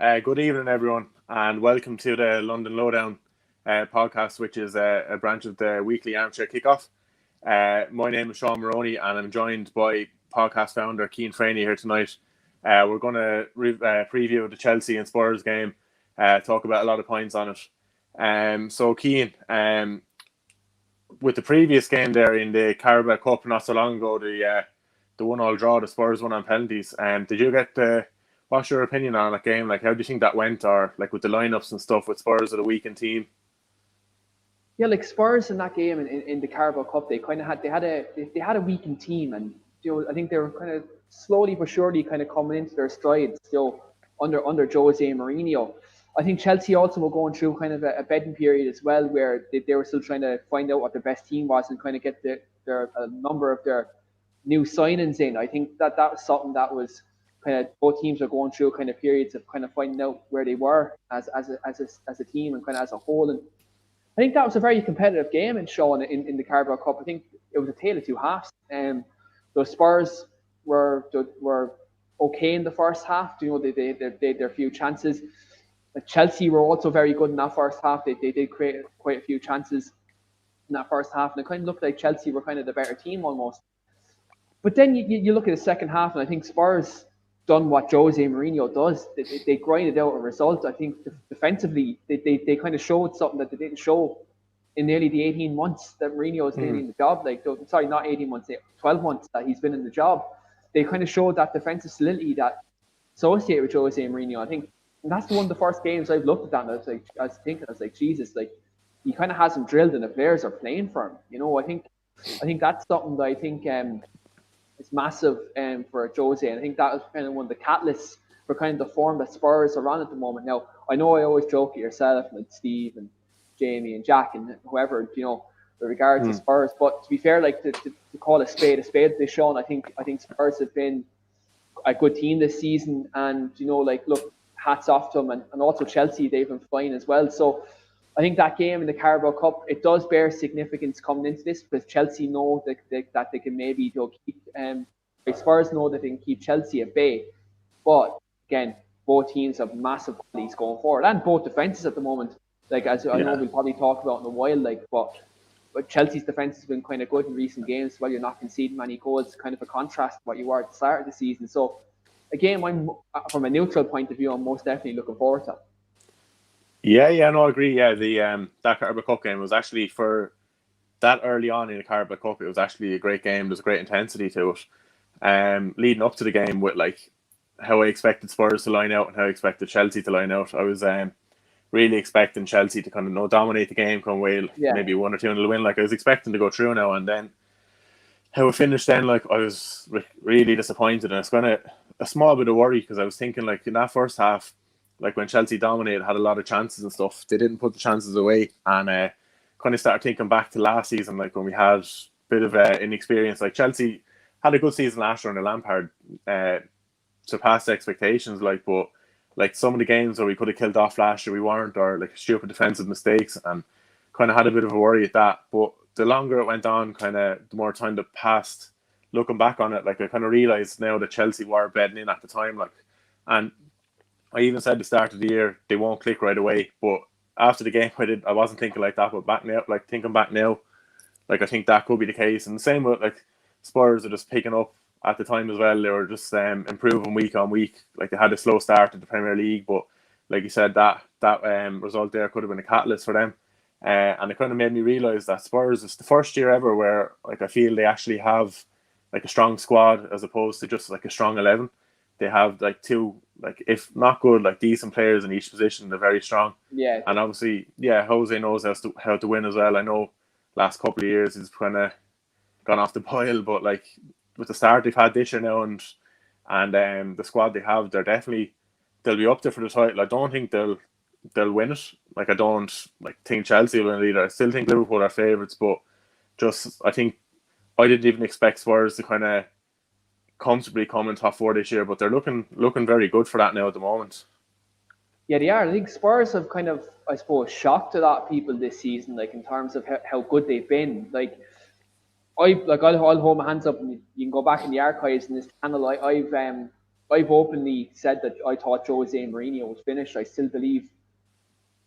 Good evening, everyone, and welcome to the London Lowdown podcast, which is a branch of the weekly armchair kickoff. My name is Sean Maroney, and I'm joined by podcast founder Keane Franey here tonight. We're going to preview the Chelsea and Spurs game, talk about a lot of points on it. So, Keane, with the previous game there in the Carabao Cup not so long ago, the 1-1 draw, the Spurs won on penalties. Did you get the? What's your opinion on that game? Like, how do you think that went, or like with the lineups and stuff with Spurs at a weakened team? Yeah, like Spurs in that game in the Carabao Cup, they kind of had a weakened team, and I think they were kind of slowly but surely kind of coming into their strides. Under Jose Mourinho, I think Chelsea also were going through kind of a bedding period as well, where they were still trying to find out what their best team was and kind of get their a number of their new signings in. I think that was something that was kind of both teams are going through kind of periods of kind of finding out where they were as a team and kind of as a whole. And I think that was a very competitive game in Sean in the Carabao Cup. I think it was a tale of two halves. The Spurs were okay in the first half. They had their few chances. Chelsea were also very good in that first half. They did create quite a few chances in that first half, and it kind of looked like Chelsea were kind of the better team almost. But then you look at the second half, and I think Spurs done what Jose Mourinho does. They grinded out a result. I think defensively, they kind of showed something that they didn't show in nearly the 18 months that Mourinho has been in the job. Sorry, not 18 months, 12 months that he's been in the job. They kind of showed that defensive solidity that associated with Jose Mourinho. I think and that's one of the first games I've looked at that, and I was like, Jesus, like he kind of has him drilled, and the players are playing for him. I think that's something that I think is massive for Jose, and I think that was kind of one of the catalysts for kind of the form that Spurs are on at the moment. Now, I know I always joke at yourself and Steve and Jamie and Jack and whoever, with regards to Spurs, but to be fair, like to call a spade this Sean, I think Spurs have been a good team this season, and like look, hats off to them, and also Chelsea, they've been flying as well. So I think that game in the Carabao Cup, it does bear significance coming into this, because Chelsea know that they can maybe keep Spurs know that they can keep Chelsea at bay. But again, both teams have massive qualities going forward, and both defenses at the moment. Like as I know we'll probably talk about in a while, like but Chelsea's defense has been kind of good in recent games. While you're not conceding many goals, kind of a contrast to what you were at the start of the season. So again, I'm from a neutral point of view, I'm most definitely looking forward to it. Yeah, no, I agree. Yeah, the that Carabao Cup game was actually for that early on in the Carabao Cup. It was actually a great game. There's a great intensity to it. Leading up to the game with like how I expected Spurs to line out and how I expected Chelsea to line out, I was really expecting Chelsea to kind of dominate the game, come away maybe 1 or 2-0 win. Like I was expecting to go through now, and then how it finished then, like I was really disappointed, and it's kind of a small bit of worry, because I was thinking like in that first half, like when Chelsea dominated, had a lot of chances and stuff, they didn't put the chances away, and kind of started thinking back to last season, like when we had a bit of inexperience. Like Chelsea had a good season last year under Lampard, surpassed expectations, but like some of the games where we could have killed off last year, we weren't, or like stupid defensive mistakes, and kind of had a bit of a worry at that. But the longer it went on, kind of the more time that passed, looking back on it, like I kind of realised now that Chelsea were bedding in at the time, like, and I even said at the start of the year they won't click right away. But after the game, I wasn't thinking like that. But back now, like thinking back now, like I think that could be the case. And the same with like Spurs are just picking up at the time as well. They were just improving week on week. Like they had a slow start to the Premier League, but like you said, that result there could have been a catalyst for them. And it kind of made me realise that Spurs is the first year ever where like I feel they actually have like a strong squad as opposed to just like a strong 11. They have like two, like if not good, like decent players in each position. They're very strong. Yeah. And obviously, Jose knows how to win as well. I know last couple of years he's kind of gone off the boil, but like with the start they've had this year now, and the squad they have, they'll be up there for the title. I don't think they'll win it. Like I don't like think Chelsea will win it either. I still think Liverpool are favourites, but just I think I didn't even expect Spurs to kind of comfortably come in top four this year, but they're looking very good for that now at the moment. Yeah, they are. I think Spurs have kind of, I suppose, shocked a lot of people this season, like in terms of how good they've been. Like I'll hold my hands up, and you can go back in the archives in this channel. I've openly said that I thought Jose Mourinho was finished. I still believe.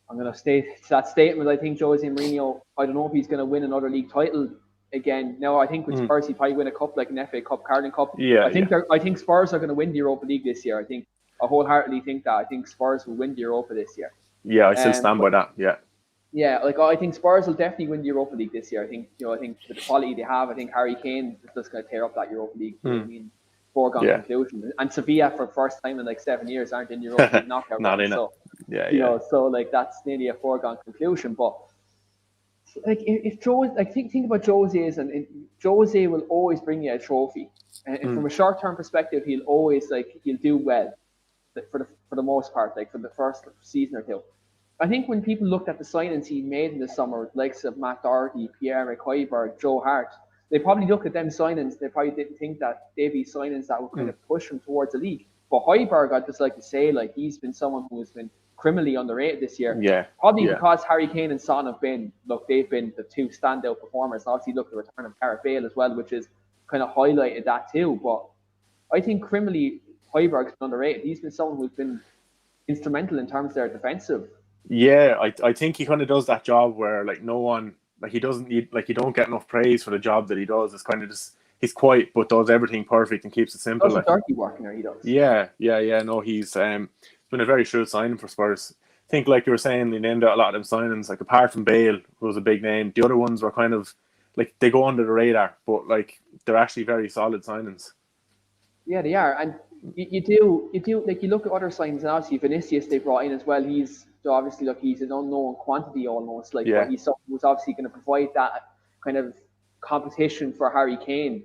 I'm going to state that statement. I think Jose Mourinho, I don't know if he's going to win another league title again. Now, I think with Spurs, he'd probably win a cup like an FA Cup, Carling Cup. Yeah, I think Spurs are going to win the Europa League this year. I wholeheartedly think that. I think Spurs will win the Europa this year. Yeah, I still stand by that. Yeah. Yeah, like I think Spurs will definitely win the Europa League this year. I think with the quality they have, I think Harry Kane is just going to tear up that Europa League. You know what I mean, foregone conclusion. And Sevilla for the first time in like 7 years aren't in the Europa League knockout Not round. in So it. know, so like that's nearly a foregone conclusion. But like if Joe, like think about Jose's, and Jose will always bring you a trophy. And from a short term perspective, he'll do well for the most part, like for the first season or two. I think when people looked at the signings he made in the summer, likes of Matt Doherty, Pierre-Emerick Højbjerg, Joe Hart, they probably looked at them signings. They probably didn't think that they'd be signings that would kind of push him towards the league. But Højbjerg, I'd just like to say, like he's been someone who has been criminally underrated this year. Yeah. Probably because Harry Kane and Son they've been the two standout performers. And obviously, the return of Gareth Bale as well, which has kind of highlighted that too. But I think criminally, Højbjerg's been underrated. He's been someone who's been instrumental in terms of their defensive. Yeah, I think he kind of does that job where like no one, like he doesn't need, like you don't get enough praise for the job that he does. It's kind of just, he's quiet but does everything perfect and keeps it simple. Does dirty work in there, he does. Yeah. No, he's been a very shrewd signing for Spurs. I think like you were saying, they named out a lot of them signings, like apart from Bale, who was a big name, the other ones were kind of like they go under the radar, but like they're actually very solid signings. Yeah, they are. And you do like you look at other signings, and obviously Vinicius they brought in as well. He's obviously he's an unknown quantity almost, but he's someone who's obviously going to provide that kind of competition for Harry Kane.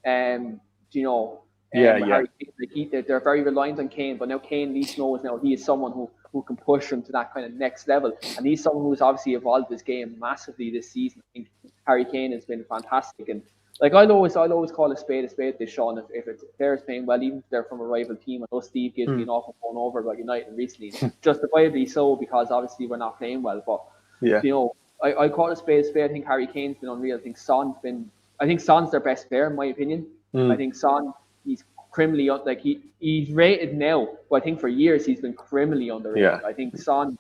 Harry Kane, they're very reliant on Kane, but now Kane at least knows now he is someone who can push him to that kind of next level, and he's someone who's obviously evolved his game massively this season. I think Harry Kane has been fantastic, and like I'll always call a spade this, Sean. If it's players playing well, even if they're from a rival team. I know Steve gives me an awful phone over about United recently, justifiably so, because obviously we're not playing well. But I call a spade. I think Harry Kane's been unreal. I think Son's their best player in my opinion. I think Son, he's criminally he's rated now, but I think for years he's been criminally underrated. Yeah. I think Son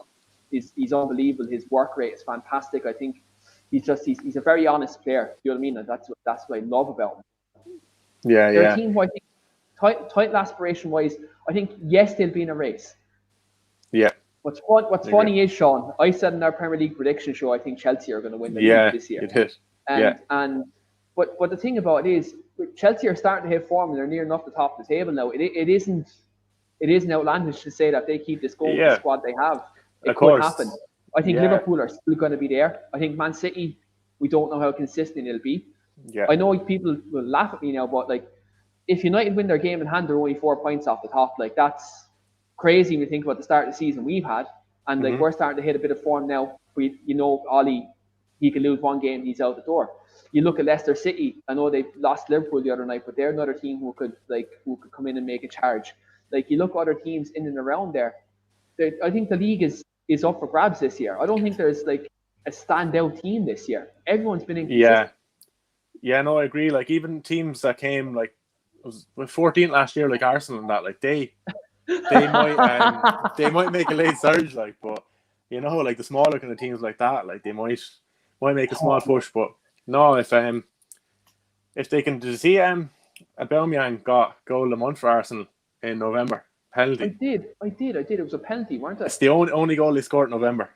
he's unbelievable. His work rate is fantastic. I think he's a very honest player. You know what I mean? And that's what I love about him. They're a team who I think title aspiration wise, I think yes they'll be in a race. Yeah. What's funny is, Sean, I said in our Premier League prediction show I think Chelsea are going to win the league this year. You did. But the thing about it is Chelsea are starting to hit form and they're near enough the top of the table now. It isn't outlandish to say that they keep this going with the squad they have. It could happen. I think Liverpool are still going to be there. I think Man City, we don't know how consistent it'll be. Yeah. I know people will laugh at me now, but like if United win their game in hand, they're only 4 points off the top. Like that's crazy when you think about the start of the season we've had. And like we're starting to hit a bit of form now. Ollie, he can lose one game, he's out the door. You look at Leicester City. I know they lost Liverpool the other night, but they're another team who could come in and make a charge. Like you look at other teams in and around there. I think the league is up for grabs this year. I don't think there's like a standout team this year. Everyone's been inconsistent. Yeah, no, I agree. Like even teams that came like was 14th last year, like Arsenal and that, like they might make a late surge, like, but like the smaller kind of teams like that, like they might make a small push. But no, if they can, did you see Aubameyang got goal of the month for Arsenal in November? Penalty. I did. It was a penalty, weren't it? It's the only goal they scored in November.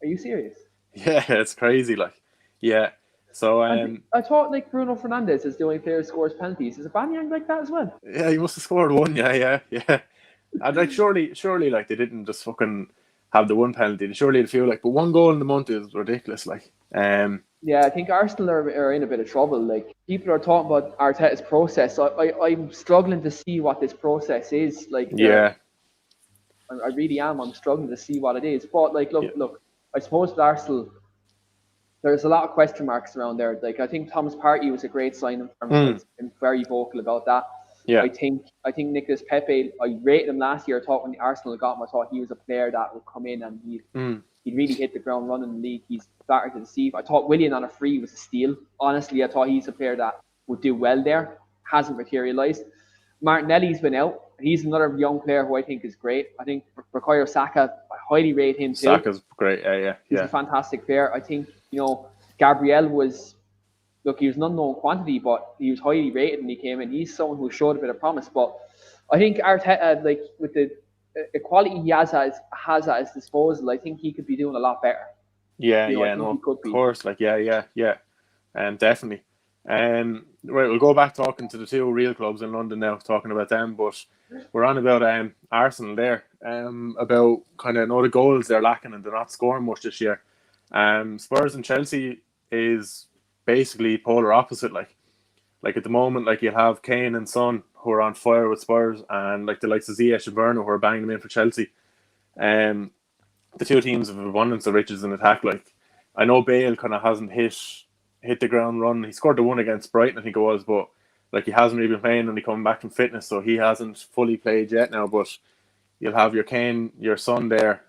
Are you serious? Yeah, it's crazy. Like, yeah. So I thought like Bruno Fernandes is the only player who scores penalties. Is Aubameyang like that as well? Yeah, he must have scored one. Yeah. And like surely, like they didn't just fucking have the one penalty. Surely they feel like, but one goal in the month is ridiculous. Like, yeah, I think Arsenal are in a bit of trouble. Like people are talking about Arteta's process. I'm struggling to see what this process is. Like, I really am. I'm struggling to see what it is. But like, look. I suppose with Arsenal, there's a lot of question marks around there. Like I think Thomas Partey was a great signing for him. He's been very vocal about that. Yeah. I think Nicolas Pepe, I rated him last year. I thought when Arsenal got him, I thought he was a player that would come in and he'd really hit the ground running in the league. He's started to deceive. I thought Willian on a free was a steal. Honestly, I thought he's a player that would do well there. Hasn't materialised. Martinelli's been out. He's another young player who I think is great. I think Bukayo Saka, I highly rate him too. Saka's great. He's a fantastic player. I think, Gabriel he was an unknown quantity, but he was highly rated when he came in. He's someone who showed a bit of promise. But I think Arteta, with the quality he has at his disposal, I think he could be doing a lot better. Of course, definitely. Right, we'll go back talking to the two real clubs in London now, talking about them. But we're on about Arsenal there, about kind of the goals they're lacking and they're not scoring much this year. Spurs and Chelsea is basically polar opposite. Like at the moment, like you'll have Kane and Son who are on fire with Spurs, and like the likes of Ziyech and Werner who are banging them in for Chelsea. The two teams have abundance of riches in attack. Like I know Bale kind of hasn't hit the ground run. He scored the one against Brighton, I think it was, but like he hasn't really been playing when he coming back from fitness, so he hasn't fully played yet now. But you'll have your Kane, your Son there.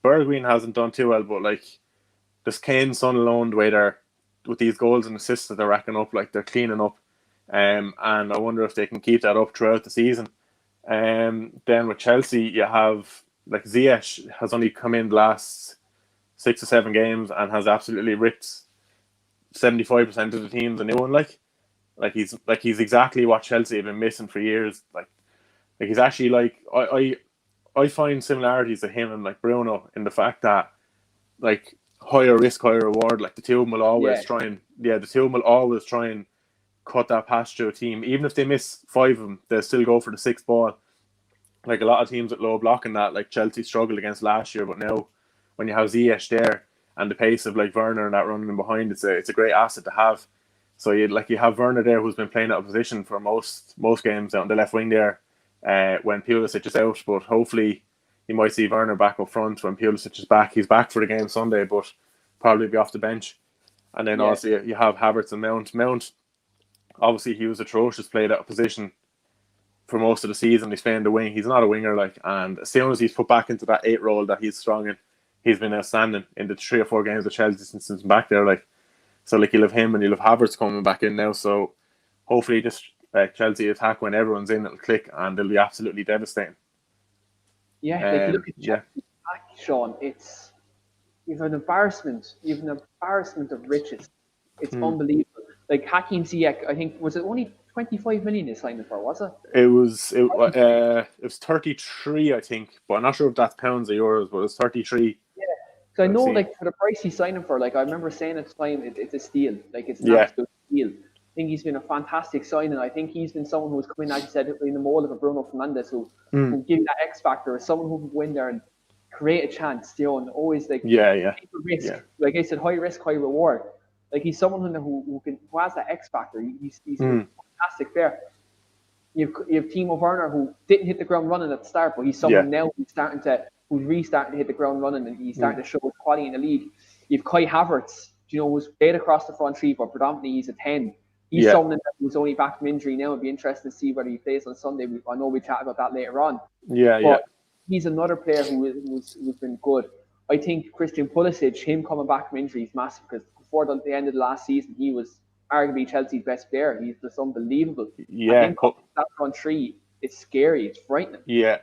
Bergwijn hasn't done too well, but like this Kane, Son alone, the way they're with these goals and assists that they're racking up, like they're cleaning up. And I wonder if they can keep that up throughout the season. Then with Chelsea, you have like Ziyech has only come in the last 6 or 7 games and has absolutely ripped 75% of the teams a new one. Like he's exactly what Chelsea have been missing for years. Like he's actually like I find similarities to him and like Bruno in the fact that like higher risk, higher reward. Like the two of them will always try and cut that pass through a team. Even if they miss 5 of them, they'll still go for the 6th ball. Like a lot of teams with low blocking that, like Chelsea struggled against last year, but now when you have Ziyech there and the pace of like Werner and that running in behind, it's a great asset to have. So you have Werner there who's been playing out of position for most games out on the left wing there when Pulisic is out, but hopefully you might see Werner back up front when Pulisic is back. He's back for the game Sunday, but probably be off the bench. And then also you have Havertz and Mount. Mount, obviously he was atrocious, played out of position for most of the season. He's playing the wing. He's not a winger, and as soon as he's put back into that 8 role that he's strong in, he's been outstanding in the 3 or 4 games with Chelsea since he's back there. So you'll have him and you'll have Havertz coming back in now. So hopefully this Chelsea attack, when everyone's in, it'll click and they'll be absolutely devastating. Yeah, look at Chelsea attack, Sean. You've an embarrassment. You've an embarrassment of riches. It's unbelievable. Like Hakim Ziyech, I think, was it only 25 million they signed for? Was it? It was 33, I think, but I'm not sure if that's pounds or euros. But it was 33. Yeah, so I know, for the price he's signing for, I remember saying at the time, it's a steal. It's an absolute steal. I think he's been a fantastic signing. I think he's been someone who's come in, as you said, in the mold of a Bruno Fernandes, who give you that X factor, someone who can go in there and create a chance, and always take a risk. Like I said, high risk, high reward. He's someone who has that X factor. He's a fantastic player. You have Timo Werner, who didn't hit the ground running at the start, but he's someone now who's restarting to hit the ground running, and he's starting to show his quality in the league. You have Kai Havertz, who's played across the front 3, but predominantly he's a 10. He's someone who's only back from injury now. It'd be interesting to see whether he plays on Sunday. I know we chat about that later on. But he's another player who's been good. I think Christian Pulisic, him coming back from injury, is massive, because before the end of the last season, he was arguably Chelsea's best player. He's just unbelievable. Yeah, that front 3, it's scary. It's frightening. Yeah,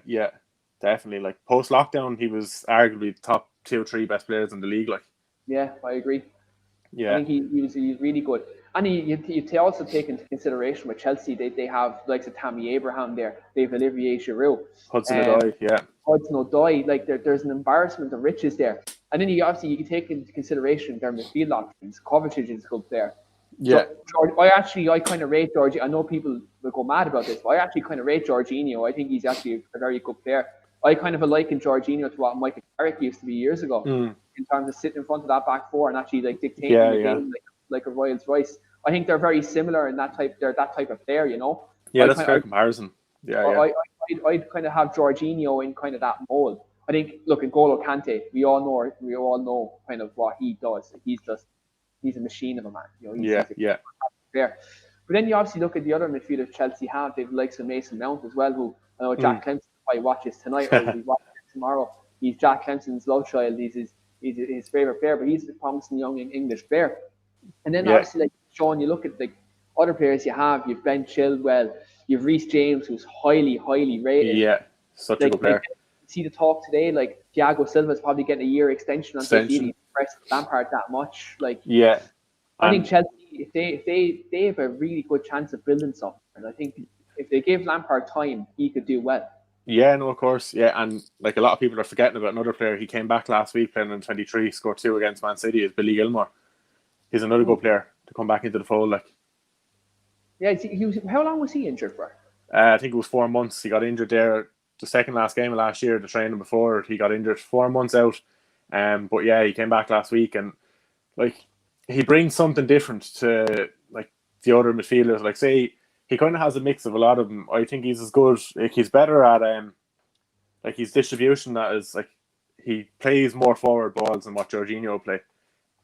definitely. Post lockdown, he was arguably the top 2 or 3 best players in the league. Yeah, I agree. Yeah, I think he's really good. And you also take into consideration with Chelsea, they have likes of Tammy Abraham there. They have Olivier Giroud. Hudson-Odoi. There's an embarrassment of riches there. And then you can take into consideration their midfield options. Kovacic is a good player. Yeah. So, I kind of rate Jorginho. I know people will go mad about this, but I actually kind of rate Jorginho. I think he's actually a very good player. I kind of liken Jorginho to what Michael Carrick used to be years ago, in terms of sitting in front of that back 4 and actually dictating the game like a Rolls Royce. I think they're very similar in that type. They're that type of player, Yeah, that's a fair comparison. I'd kind of have Jorginho in kind of that mold. I think, look, N'Golo Kante, we all know kind of what he does. He's a machine of a man. He's a player. But then you obviously look at the other midfielders Chelsea have. They've likes of Mason Mount as well, who I know Jack Clemson probably watches tonight or will be watching tomorrow. He's Jack Clemson's love child. He's his favourite player, but he's a promising young English player. And then obviously, Sean, you look at the other players you have. You've Ben Chilwell, You've Reece James, who's highly rated. Yeah, such a good player. See the talk today, like Thiago Silva's probably getting a year extension on his deal. He's pressed Lampard that much. Like, yeah, I think Chelsea, if they have a really good chance of building something, and I think if they give Lampard time, he could do well. Yeah, no, of course, yeah, and like a lot of people are forgetting about another player. He came back last week playing in 23, scored 2 against Man City. Is Billy Gilmore. He's another good player to come back into the fold. Like, yeah, he was. How long was he injured for? I think it was 4 months. He got injured there the second last game of last year, the training before he got injured. 4 months out. But yeah, he came back last week, and like he brings something different to like the other midfielders. Like, say he kind of has a mix of a lot of them. I think he's as good. Like, he's better at like his distribution. That is like he plays more forward balls than what Jorginho play.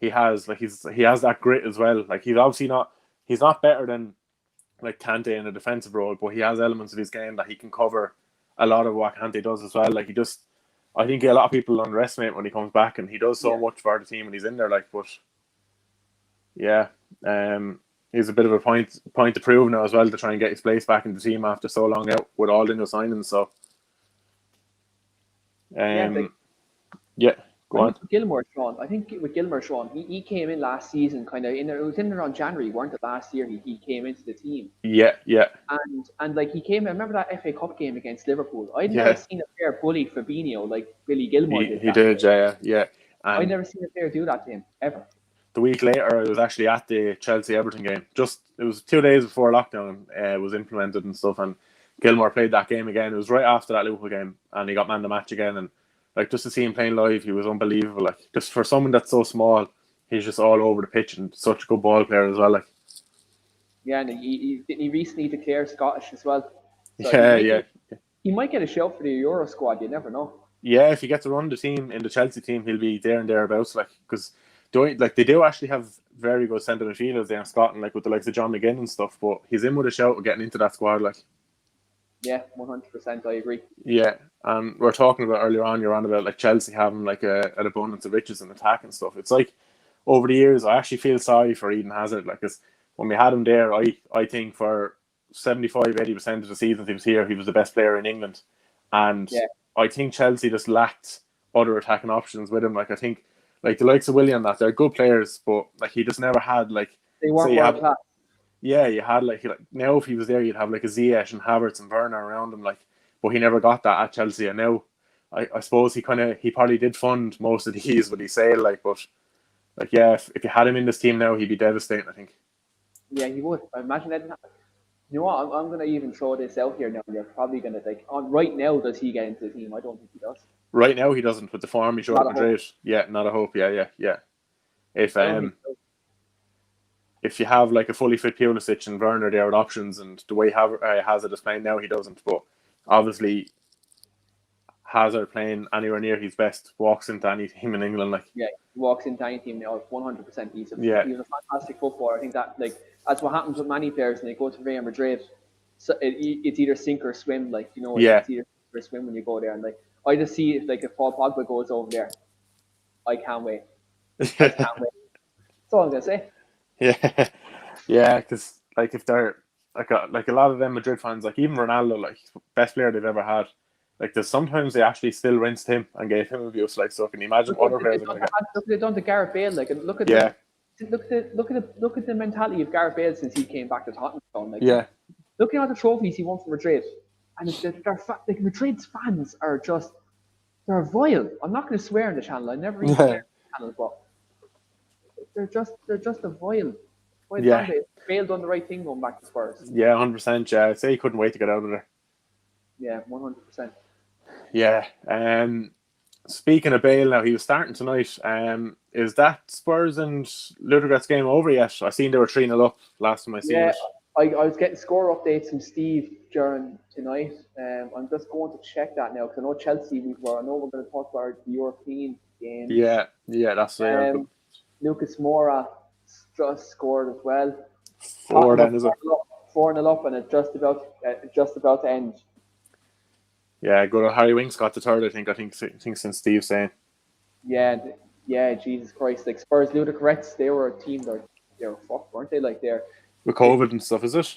He has he has that grit as well. Like, he's obviously not. He's not better than like Kante in a defensive role, but he has elements of his game that he can cover a lot of what Kante does as well. Like, I think a lot of people underestimate when he comes back, and he does so much for the team when he's in there. Like, but yeah, he's a bit of a point to prove now as well, to try and get his place back in the team after so long out with all the new signings. So, go on. Gilmore, Sean. I think with Gilmore, Sean, he came in last season, kind of in there. It was in around January, weren't it? Last year, he came into the team. Yeah. And like he came. I remember that FA Cup game against Liverpool. I'd never seen a player bully Fabinho like Billy Gilmore did. He did, yeah. I'd never seen a player do that to him ever. The week later, I was actually at the Chelsea Everton game. It was 2 days before lockdown was implemented and stuff, and Gilmore played that game again. It was right after that Liverpool game, and he got man of the match again. And like, just to see him playing live, he was unbelievable. Like, just for someone that's so small, he's just all over the pitch and such a good ball player as well. Like, yeah, and he recently declared Scottish as well. So he might get a shout for the Euro squad. You never know. Yeah, if he gets to run the team in the Chelsea team, he'll be there and thereabouts. Like, because they do actually have very good centre midfielders there in Scotland, like with the likes of John McGinn and stuff. But he's in with a shout of getting into that squad. Like, yeah, 100%, I agree. Yeah, and we're talking about earlier on. You're on about like Chelsea having like an abundance of riches in attack and stuff. It's like over the years, I actually feel sorry for Eden Hazard. Like, cause when we had him there, I think for 75-80% of the seasons he was here, he was the best player in England, and I think Chelsea just lacked other attacking options with him. Like, I think like the likes of Willian, that they're good players, but like he just never had like they weren't world class. Yeah, you had like now if he was there, you'd have like a Ziyech and Havertz and Werner around him. Like, but he never got that at Chelsea, and now I suppose he probably did fund most of these with his sale. Like, but like if you had him in this team now, he'd be devastating, I think. Yeah, he would. I imagine that. You know what? I'm going to even throw this out here now. You're probably going to think, right now, does he get into the team? I don't think he does. Right now, he doesn't. With the form he showed at Madrid, not a hope. Yeah. If you have like a fully fit Pulisic and Werner there with options, and the way Hazard is playing now, he doesn't. But obviously, Hazard playing anywhere near his best walks into any team in England. Like, yeah, he walks into any team now 100%. He's a fantastic footballer. I think that that's what happens with many players when they go to Real Madrid. So it's either sink or swim. Like, it's either sink or swim when you go there. And like, I just see if Paul Pogba goes over there, I can't wait. That's all I'm gonna say. Yeah, because like if they're like a lot of them Madrid fans, like even Ronaldo, like best player they've ever had, like there's sometimes they actually still rinsed him and gave him abuse. Like, so can you imagine other players are going to get? Look what they've done to Gareth Bale. Like, and look at the mentality of Gareth Bale since he came back to Tottenham. Like, looking at the trophies he won for Madrid, and like Madrid's fans are they're vile. I'm not going to swear on the channel. I never even swear on the channel, but they're just a vile. Bale done the right thing going back to Spurs. Yeah, 100%. Yeah, I'd say he couldn't wait to get out of there. Yeah, 100%. Yeah. Speaking of Bale, now he was starting tonight. Is that Spurs and Ludogorets game over yet? I seen they were 3-0 up last time I seen it. I was getting score updates from Steve during tonight. I'm just going to check that now because I know Chelsea. I know we're going to talk about the European game. Yeah, that's Lucas Moura just scored as well. 4 then, is it? 4-0 up, and it's just about to end. Yeah, good. Harry Winks got the third. I think since Steve's saying. Yeah, Jesus Christ! Like Spurs, Ludogorets, they were a team that they were fucked, weren't they? Like they're with COVID and stuff, is it?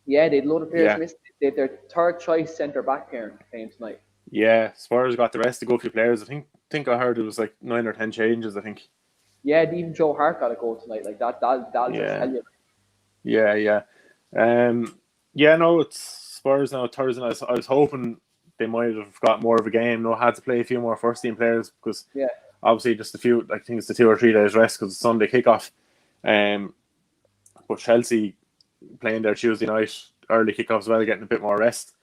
Yeah, they'd load of players Yeah, missed. They had their third choice centre back pair playing tonight. yeah. Spurs got the rest to go few players. I think I heard it was like 9 or 10 changes. I think. Yeah, even Joe Hart got a goal tonight. Like that'll just Yeah, tell you. yeah, yeah. Yeah. No, it's Spurs now. Thursday night. I was hoping they might have got more of a game. No, had to play a few more first team players because Yeah, obviously just a few. I think it's the 2 or 3 days rest because it's Sunday kickoff. Um, but Chelsea playing their Tuesday night early kickoff as well, getting a bit more rest.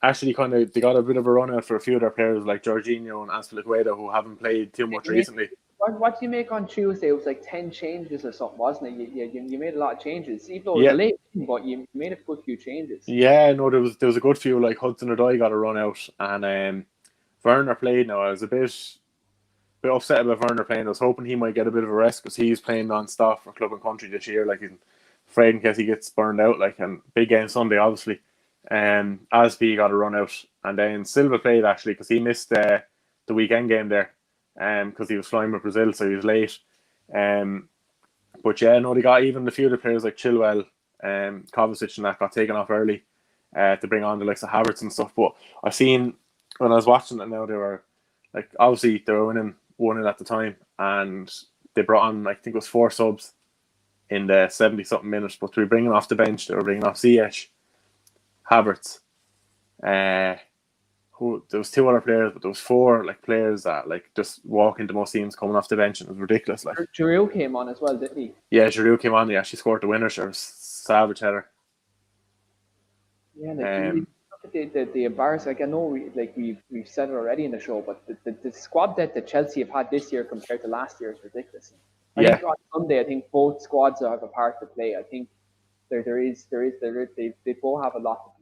Actually, kind of they got a bit of a run out for a few of their players like Jorginho and Azpilicueta who haven't played too much you made, recently. what do you make on Tuesday? It was like 10 changes or something, wasn't it? You made a lot of changes, even though it was Yeah, a late game, but you made a good few changes. yeah. No, there was a good few like Hudson-Odoi got a run out, and Werner played. Now I was a bit upset about Werner playing. I was hoping he might get a bit of a rest because he's playing non-stop for club and country this year. Like, he's afraid in case he gets burned out. Like, and big game Sunday, obviously. Aspi got a run out, and then Silva played actually because he missed the weekend game there, because he was flying with Brazil, so he was late. Um, but yeah, no, they got even a few of the players like Chilwell, Kovacic, and that got taken off early, to bring on the likes of Havertz and stuff. But I seen when I was watching it now, they were like obviously they were winning 1-0 at the time, and they brought on I think it was 4 subs in the 70 something minutes. But they were bringing off the bench. They were bringing off Ziyech, Havertz. Who there was 2 other players, but there was 4 like players that like just walk into most teams coming off the bench, and it was ridiculous. Like, Giroud came on as well, didn't he? yeah, Giroud came on. He actually scored the winner. Sure, savage header. Yeah, like you Um, look at the embarrassment. Like I know we've said it already in the show, but the squad that Chelsea have had this year compared to last year is ridiculous. I yeah, think on Sunday, I think both squads have a part to play. I think they both have a lot.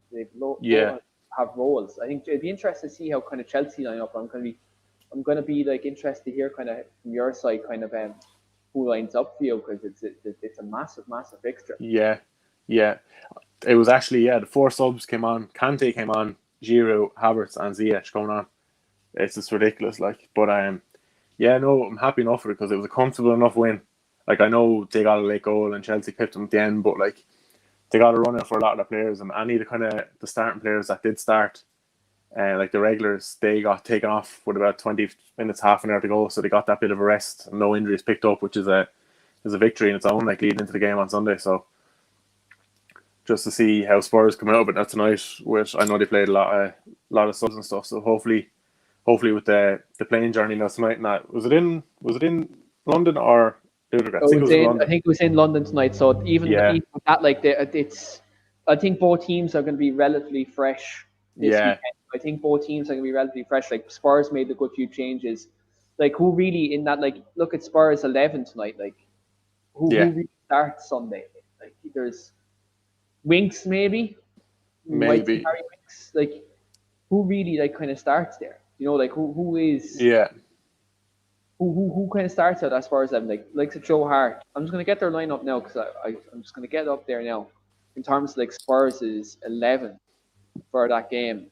yeah, Both have roles. I think it'd be interesting to see how kind of Chelsea line up. I'm gonna be like interested to hear kind of from your side kind of who lines up for you because it's a massive fixture. yeah, yeah. It was actually the 4 subs came on. Kante came on. Giroud, Havertz, and Ziyech going on. It's just ridiculous. Like, but yeah, no, I'm happy enough for it because it was a comfortable enough win. Like, I know they got a late goal and Chelsea pipped them at the end, but like they got a run out for a lot of the players, and any of the kind of the starting players that did start, like the regulars, they got taken off with about 20 minutes, half an hour to go, so they got that bit of a rest and no injuries picked up, which is a victory in its own, like leading into the game on Sunday. So just to see how Spurs come out of it now tonight, which I know they played a lot of subs and stuff. So hopefully with the plane journey now tonight, and that was it in London or Ludogorets? I think it was in I London. think it was in London tonight. So Yeah, even with that, like it's, I think both teams are going to be relatively fresh this yeah, weekend. I think both teams are going to be relatively fresh. Like Spurs made a good few changes. Like who really in that? Like look at Spurs 11 tonight. Like who yeah, really starts Sunday? Like there's Winks maybe. We might see maybe, Harry Winks. Like who really like kind of starts there? You know, like who is yeah, who kind of starts out as far as them like Joe Hart. I'm just gonna get their lineup now because I'm just gonna get up there now in terms of like Spurs is 11 for that game.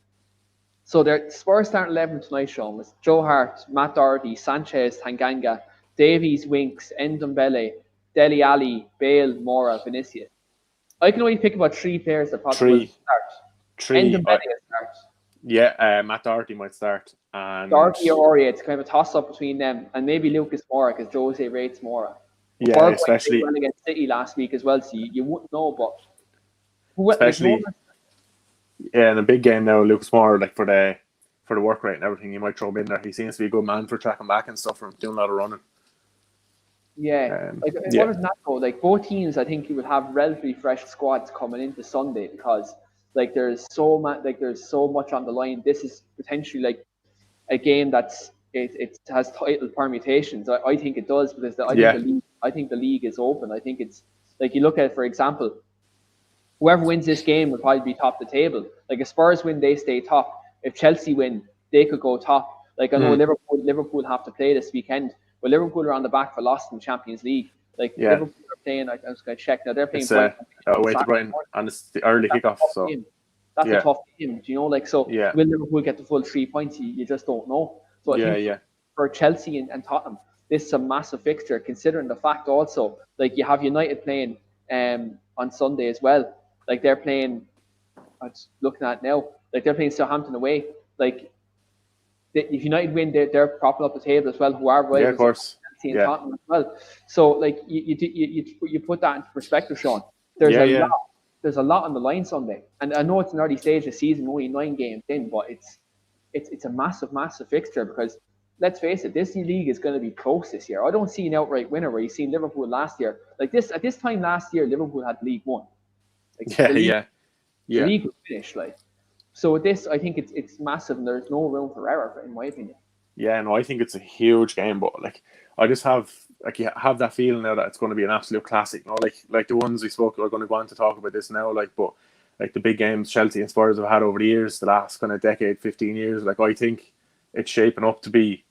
So their Spurs start 11 tonight, Sean, with Joe Hart, Matt Doherty, Sanchez, Tanganga, Davies, Winks, Ndombele, Deli Ali, Bale, Mora, Vinicius. I can only pick about 3 players that probably will three, start. three. Ndombele starts. Yeah, Matt Doherty might start, and Doherty or Aurier, it's kind of a toss up between them, and maybe Lucas Moura because Jose rates Moura. But yeah, Bergwijn played especially well against City last week as well, so you wouldn't know. But who like no especially one, in a big game now, Lucas Moore, like for the work rate and everything, you might throw him in there. He seems to be a good man for tracking back and stuff, from doing a lot of running. yeah. Like Yeah, other than that though, like both teams, I think you would have relatively fresh squads coming into Sunday because like there's so much on the line. This is potentially like a game it has title permutations. I think it does because yeah, I think the league is open. I think it's like you look at, for example, whoever wins this game will probably be top of the table. Like if Spurs win, they stay top. If Chelsea win, they could go top. Like I know mm, Liverpool have to play this weekend, but Liverpool are on the back for lost in the Champions League. Like yeah. Liverpool are playing. I was going to check now. They're playing It's Brighton on away to Saturday Brighton, morning. and it's the early That's a kickoff. tough So game. That's a yeah, tough game. Do you know? Like so, yeah, will Liverpool get the full 3 points? You just don't know. So I yeah, think yeah, for Chelsea and Tottenham, this is a massive fixture. Considering the fact also, like you have United playing on Sunday as well. Like they're playing. I'm just looking at it now. Like they're playing Southampton away. Like if United win, they're propping up the table as well. Who are Yeah, of rivals, course. Chelsea and Yeah, Tottenham as well. So like you put that into perspective, Sean. There's yeah, a yeah, lot. There's a lot on the line Sunday, and I know it's an early stage of the season, only 9 games in, but it's a massive fixture because let's face it, this league is going to be close this year. I don't see an outright winner where you seen Liverpool last year. Like this at this time last year, Liverpool had League One. Like yeah, yeah, the yeah. league was finished. Like so with this, I think it's massive, and there's no room for error, in my opinion. Yeah, no, I think it's a huge game, but like I just have like you have that feeling now that it's going to be an absolute classic. No, like the ones we spoke are going to go on to talk about this now. Like, but like the big games Chelsea and Spurs have had over the years, the last kind of decade, 15 years. Like I think it's shaping up to be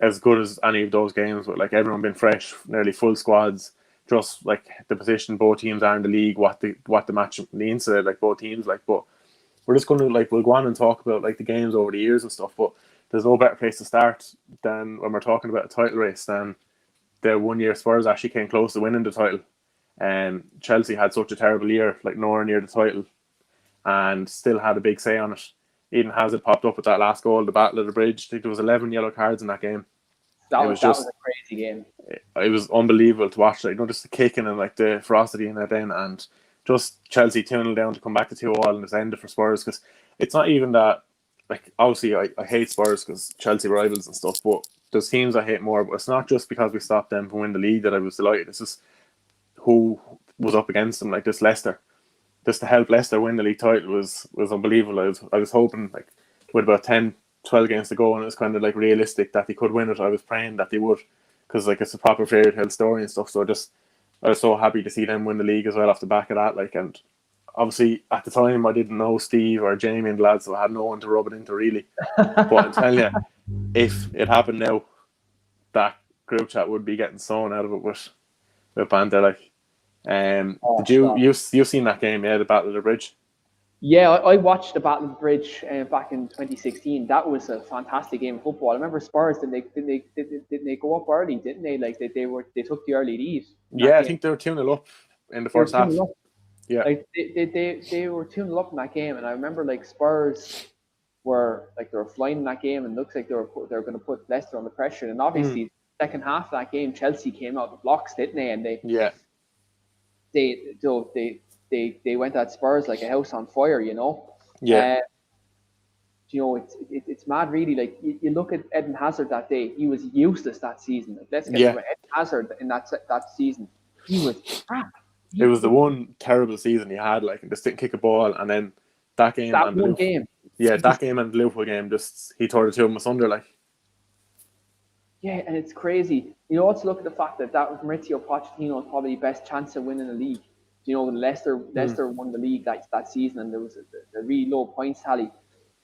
as good as any of those games. With like everyone been fresh, nearly full squads. Just like the position both teams are in the league, what the match means to like both teams. Like, but we're just going to like we'll go on and talk about like the games over the years and stuff, but there's no better place to start than when we're talking about a title race than the 1 year Spurs actually came close to winning the title. Chelsea had such a terrible year, like nowhere near the title, and still had a big say on it. Eden Hazard popped up with that last goal, the Battle of the Bridge. I think there was 11 yellow cards in that game. That It was was that was just, a crazy game. it was unbelievable to watch. Like, just the kicking and like the ferocity in it then, and just Chelsea 2-0 down to come back to 2-2 and it's ended for Spurs because it's not even that. Like obviously, I hate Spurs because Chelsea rivals and stuff, but there's teams I hate more. But it's not just because we stopped them from winning the league that I was delighted. It's just who was up against them, like this Leicester. Just to help Leicester win the league title was unbelievable. I was hoping like with about 10, 12 games to go, and it was kind of like realistic that they could win it. I was praying that they would, because like it's a proper fairy tale story and stuff. So I was so happy to see them win the league as well off the back of that. Like, and obviously at the time I didn't know Steve or Jamie and the lads, so I had no one to rub it into really. But I'm telling you, if it happened now, that group chat would be getting sewn out of it with Banda. Like, Oh, did you stop. you seen that game? Yeah, the Battle of the Bridge. Yeah, I watched the Battle of the Bridge back in 2016. That was a fantastic game of football. I remember Spurs didn't they go up early, didn't they? Like they took the early lead in that Yeah, I game. think they were 2-0 up in the They were first 2 half. up. Yeah, Like they were 2 up in that game, and I remember like Spurs were like they were flying in that game, and it looks like they were going to put Leicester under pressure. And mm. obviously, second half of that game, Chelsea came out the blocks, didn't they? And Yeah, they went at Spurs like a house on fire, you know. yeah, Uh, it's mad, really. Like you look at Eden Hazard that day, he was useless that season. Like, let's get to yeah. it. Eden Hazard in that season, he was crap. It was the one terrible season he had. Like, just didn't kick a ball, and then that game That and the one Liverpool, game, yeah, he that just game and the Liverpool game, just he tore the two of them asunder. Like, yeah, and it's crazy. You also look at the fact that was Maurizio Pochettino's probably best chance of winning the league. You know, when Leicester won the league that season, and there was a really low points tally.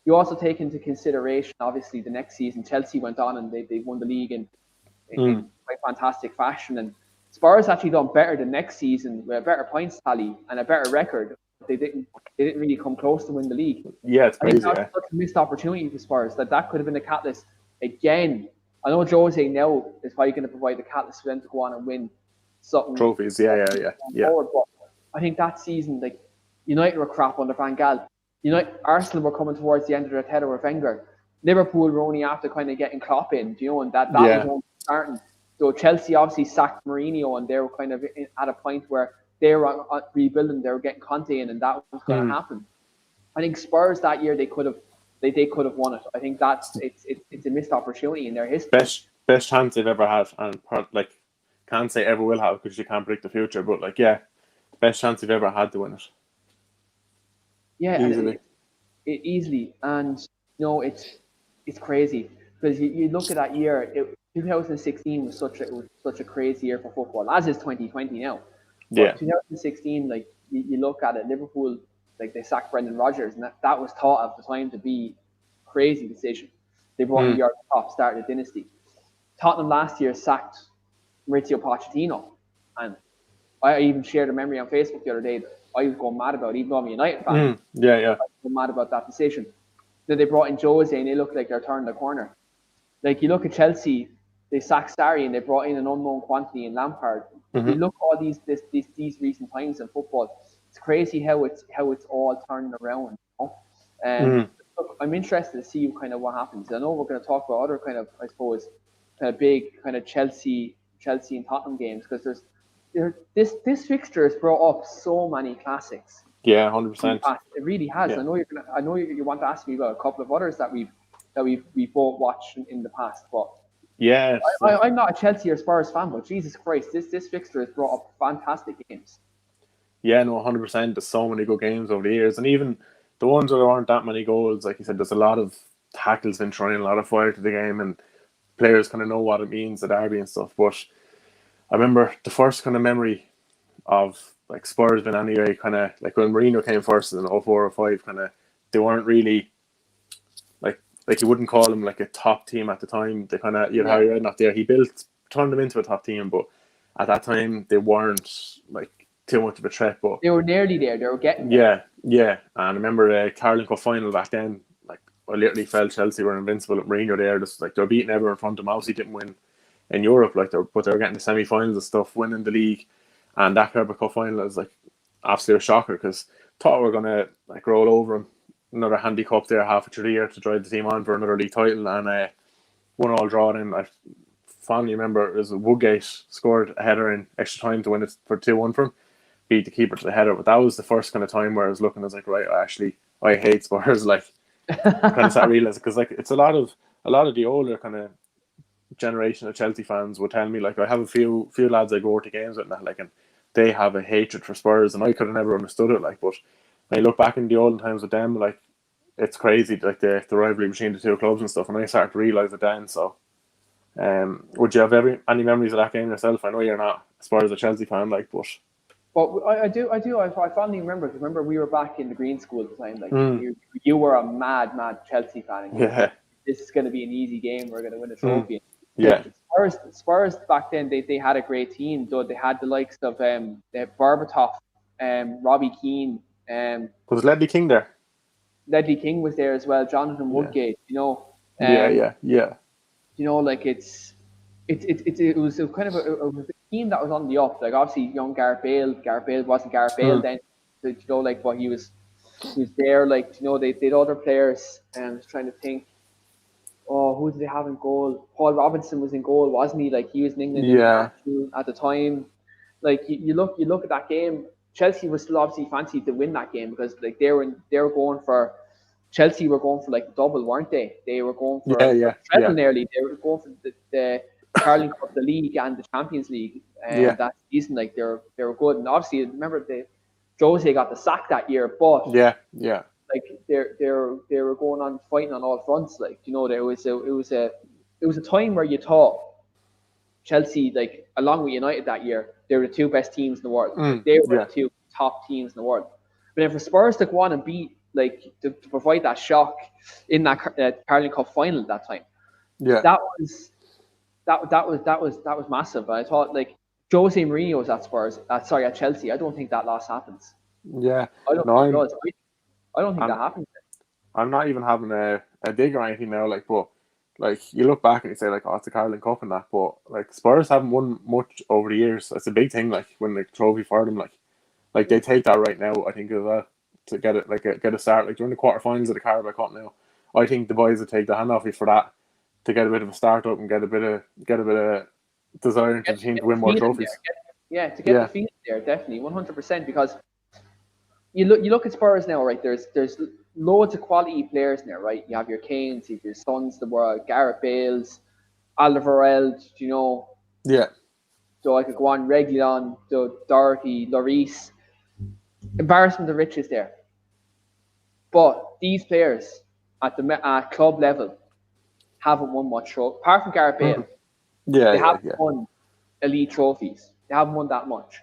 You also take into consideration, obviously, the next season Chelsea went on and they won the league in quite fantastic fashion, and Spurs actually done better the next season with a better points tally and a better record. They didn't really come close to win the league. yeah, it's I think crazy. that's Yeah, such a missed opportunity for Spurs that could have been a catalyst again. I know Jose now is probably going to provide the catalyst for them to go on and win something trophies. Yeah, yeah, yeah, going yeah, forward. But I think that season, like United were crap under Van Gaal. Arsenal were coming towards the end of their tether with Wenger. Liverpool were only after kind of getting Klopp in, and that was yeah. only starting. So Chelsea obviously sacked Mourinho, and they were kind of at a point where they were rebuilding. They were getting Conte in, and that was going to happen. I think Spurs that year they could have won it. I think that's it's a missed opportunity in their history. Best chance they've ever had, and like can't say ever will have because you can't predict the future. But like, yeah, best chance they've ever had to win it. Yeah, Easily. it easily, and it's crazy because you look at that year. 2016 was such a crazy year for football, as is 2020 now. Yeah. But 2016, like you look at it, Liverpool, like they sacked Brendan Rodgers, and that was thought at the time to be a crazy decision. They brought in Jurgen Klopp, started a dynasty. Tottenham last year sacked Maurizio Pochettino, and I even shared a memory on Facebook the other day that I was going mad about, even though I'm a United fan. Yeah, yeah. I was going mad about that decision. Then they brought in Jose, and they look like they're turning the corner. Like you look at Chelsea, they sacked Sarri and they brought in an unknown quantity in Lampard. You look at all these recent times in football. it's crazy how it's all turned around. You know? Mm. Look, I'm interested to see kind of what happens. I know we're going to talk about other kind of, I suppose, kind of big kind of Chelsea and Tottenham games because this fixture has brought up so many classics. Yeah, 100%. It really has. Yeah. I know you want to ask me about a couple of others that we've both watched in the past, but Yeah, I'm not a Chelsea or Spurs fan, but Jesus Christ, this fixture has brought up fantastic games. yeah, no, 100%. There's so many good games over the years, and even the ones where there aren't that many goals, like you said, there's a lot of tackles been thrown in, a lot of fire to the game, and players kind of know what it means, the derby and stuff. But I remember the first kind of memory of like Spurs been anyway, kind of like when Mourinho came first in 04 or 05, kind of they weren't really like you wouldn't call them like a top team at the time. They kind of, you had Harry Redknapp there. He turned them into a top team, but at that time they weren't like too much of a threat. But they were nearly there. They were getting there. Yeah. And I remember the Carling Cup final back then. Like I literally felt Chelsea were invincible at Mourinho there. Just like they were beating everyone in front of them. Obviously didn't win in Europe, but they were getting the semi-finals and stuff, winning the league, and that Carabao Cup final was like absolute shocker because thought we were gonna like roll over them. Another handy cup there halfway through the year to drive the team on for another league title, and 1-1 draw. Then I fondly remember it was Woodgate scored a header in extra time to win it for 2-1 from, beat the keeper to the header. But that was the first kind of time where I was looking, I was like, right, I hate Spurs. Like, kind of start realizing because like it's a lot of the older kind of generation of Chelsea fans would tell me like I have a few lads I go to games with and that, like, and they have a hatred for Spurs, and I could have never understood it. Like, but when I look back in the olden times with them, like it's crazy, like the rivalry between the two clubs and stuff. And I started to realise it then. So, would you have any memories of that game yourself? I know you're not as far as a Chelsea fan, like, but I do. I fondly remember. Remember, we were back in the green school at the time. Like you were a mad Chelsea fan. And this is going to be an easy game. We're going to win a trophy. Yeah. Spurs back then they had a great team. Though they had the likes of Berbatov, Robbie Keane. Was Ledley King there? Ledley King was there as well. Jonathan Woodgate. You know. Yeah. You know, like it was kind of a team that was on the up. Like obviously, young Gareth Bale. Gareth Bale wasn't Gareth Bale then. You know, like but he was there. Like you know, they had other players. And I was trying to think. Oh, who did they have in goal? Paul Robinson was in goal, wasn't he? Like he was in England at the time. Like you look at that game. Chelsea was still obviously fancied to win that game because like they were going for. Chelsea were going for like double, weren't they? They were going for treble nearly. They were going for the Carling Cup, the league, and the Champions League. That season, like they were good. And obviously, remember Jose got the sack that year, but like they were going on fighting on all fronts. Like you know, it was a time where you thought Chelsea, like along with United that year, they were the two best teams in the world. They were the two top teams in the world. But then for Spurs to go on and beat. Like to provide that shock in that Carling Cup final at that time, that was massive. And I thought like Jose Mourinho was at Spurs, at Chelsea. I don't think that loss happens. Yeah, I don't think it does. I don't think that happens. I'm not even having a dig or anything now. Like, but like you look back and you say like, oh, it's the Carling Cup and that, but like Spurs haven't won much over the years. It's a big thing. Like when the trophy for them, like they take that right now. I think as well. To get it get a start like during the quarterfinals of the Carabao Cup now, I think the boys would take the hand off you for that to get a bit of a start up and get a bit of desire to the team to win more trophies. To get the feeling there, definitely 100%. Because you look at Spurs now, right? There's loads of quality players there, right? You have your Kanes, you have your Sons, the world, Gareth Bales, Alderweireld, you know. Yeah. So I could go on Reguilon, Doherty, Lloris. Embarrassment of riches there. But these players at club level haven't won much trophy. Apart from Gareth Bale, they haven't won elite trophies. They haven't won that much.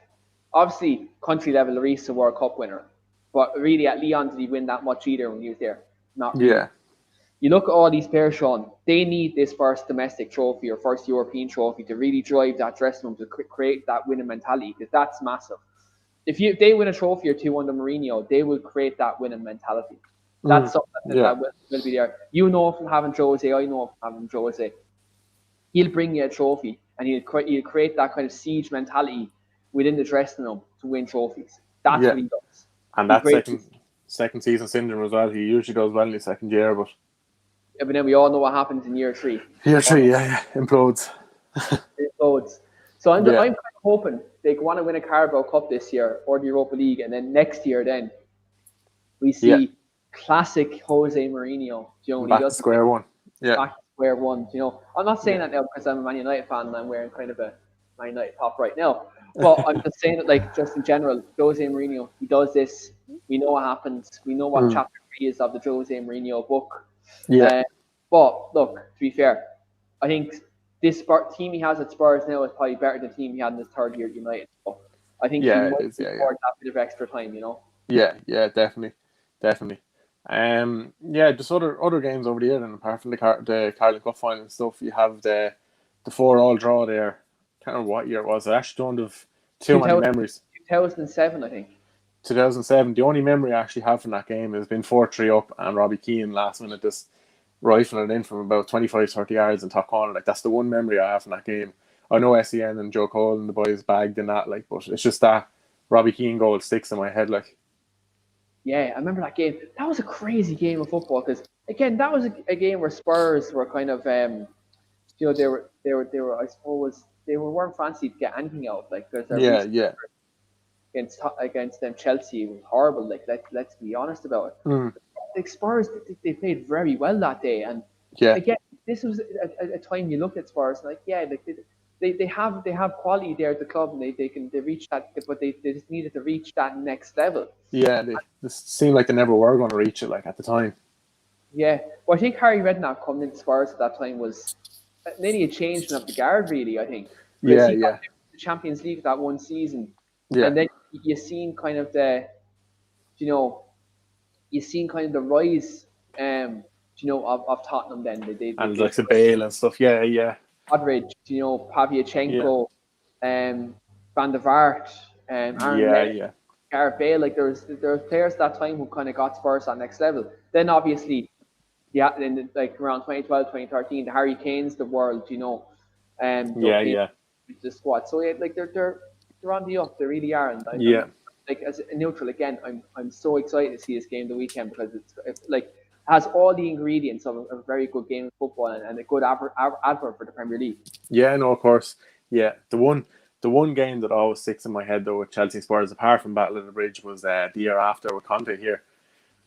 Obviously, country level, Lloris is a World Cup winner. But really, at Lyon, did he win that much either when he was there? Not really. Yeah. You look at all these players, Sean, they need this first domestic trophy or first European trophy to really drive that dressing room, to create that winning mentality, because that's massive. If they win a trophy or two under Mourinho, they will create that winning mentality. That's something that will be there. You know from having Jose, I know from having Jose. He'll bring you a trophy and he'll create that kind of siege mentality within the dressing room to win trophies. That's Yeah. what he does. And He's that great. second season syndrome as well. He usually does well in his second year, but Yeah, but then we all know what happens in year 3. year 3, yeah, implodes. It goes. So I'm Yeah. kind of hoping they want to win a Carabao Cup this year or the Europa League, and then next year, then we Yeah. see classic Jose Mourinho. You know, when he Back to does square one. Yeah. back to square one. You know, I'm not saying Yeah. that now because I'm a Man United fan and I'm wearing kind of a Man United top right now. But I'm just saying it like just in general. Jose Mourinho, he does this. We know what happens. We know what chapter 3 is of the Jose Mourinho book. Yeah. But look, to be fair, I think this team he has at Spurs now is probably better than the team he had in his third year at United. So I think he Yeah, it might is. Yeah, afford that bit of extra time, you know. yeah, definitely. Yeah, just other games over the year. Then apart from the Carling Cup final and stuff, you have the 4-4 draw there. Can't remember what year it was. I actually don't have too many 2000, memories. 2007, I think. 2007. The only memory I actually have from that game has been 4-3 up and Robbie Keane last minute just rifling it in from about 25-30 yards in top corner. Like, that's the one memory I have from that game. I know SEN and Joe Cole and the boys bagged in that, like, but it's just that Robbie Keane goal sticks in my head, like. Yeah, I remember that game. That was a crazy game of football because again, that was a game where Spurs were kind of, you know, they were. I suppose they weren't fancy to get anything out. Like there's a recent Yeah. against them Chelsea was horrible. Like let's be honest about it. Like Spurs, they played very well that day, and Yeah. again, this was a time you look at Spurs like like they have quality there at the club, and they reach that, but they just needed to reach that next level. Yeah, they seemed like they never were going to reach it, like, at the time. Yeah, well, I think Harry Redknapp coming into Spurs at that time was nearly a changing of the guard, really. I think because he got the Champions League that one season, Yeah. and then you seen kind of you know, you seen kind of the rise, you know, of Tottenham. Then And like the Bale and stuff. Yeah. Modric, you know, Pavlyuchenko, Van der Vaart, Aaron Lennon, Yeah. Gareth Bale. Like there was players at that time who kind of got Spurs at next level. Then obviously, yeah, in like around 2012, 2013, the Harry Kane's the world, you know, Yeah. the squad. So yeah, like they're on the up. They really are. And Yeah. like as a neutral again, I'm so excited to see this game the weekend because it's like has all the ingredients of a very good game of football and a good advert for the Premier League. Yeah, no, of course. Yeah, the one game that always sticks in my head though with Chelsea Spurs, apart from Battle of the Bridge, was the year after with Conte here.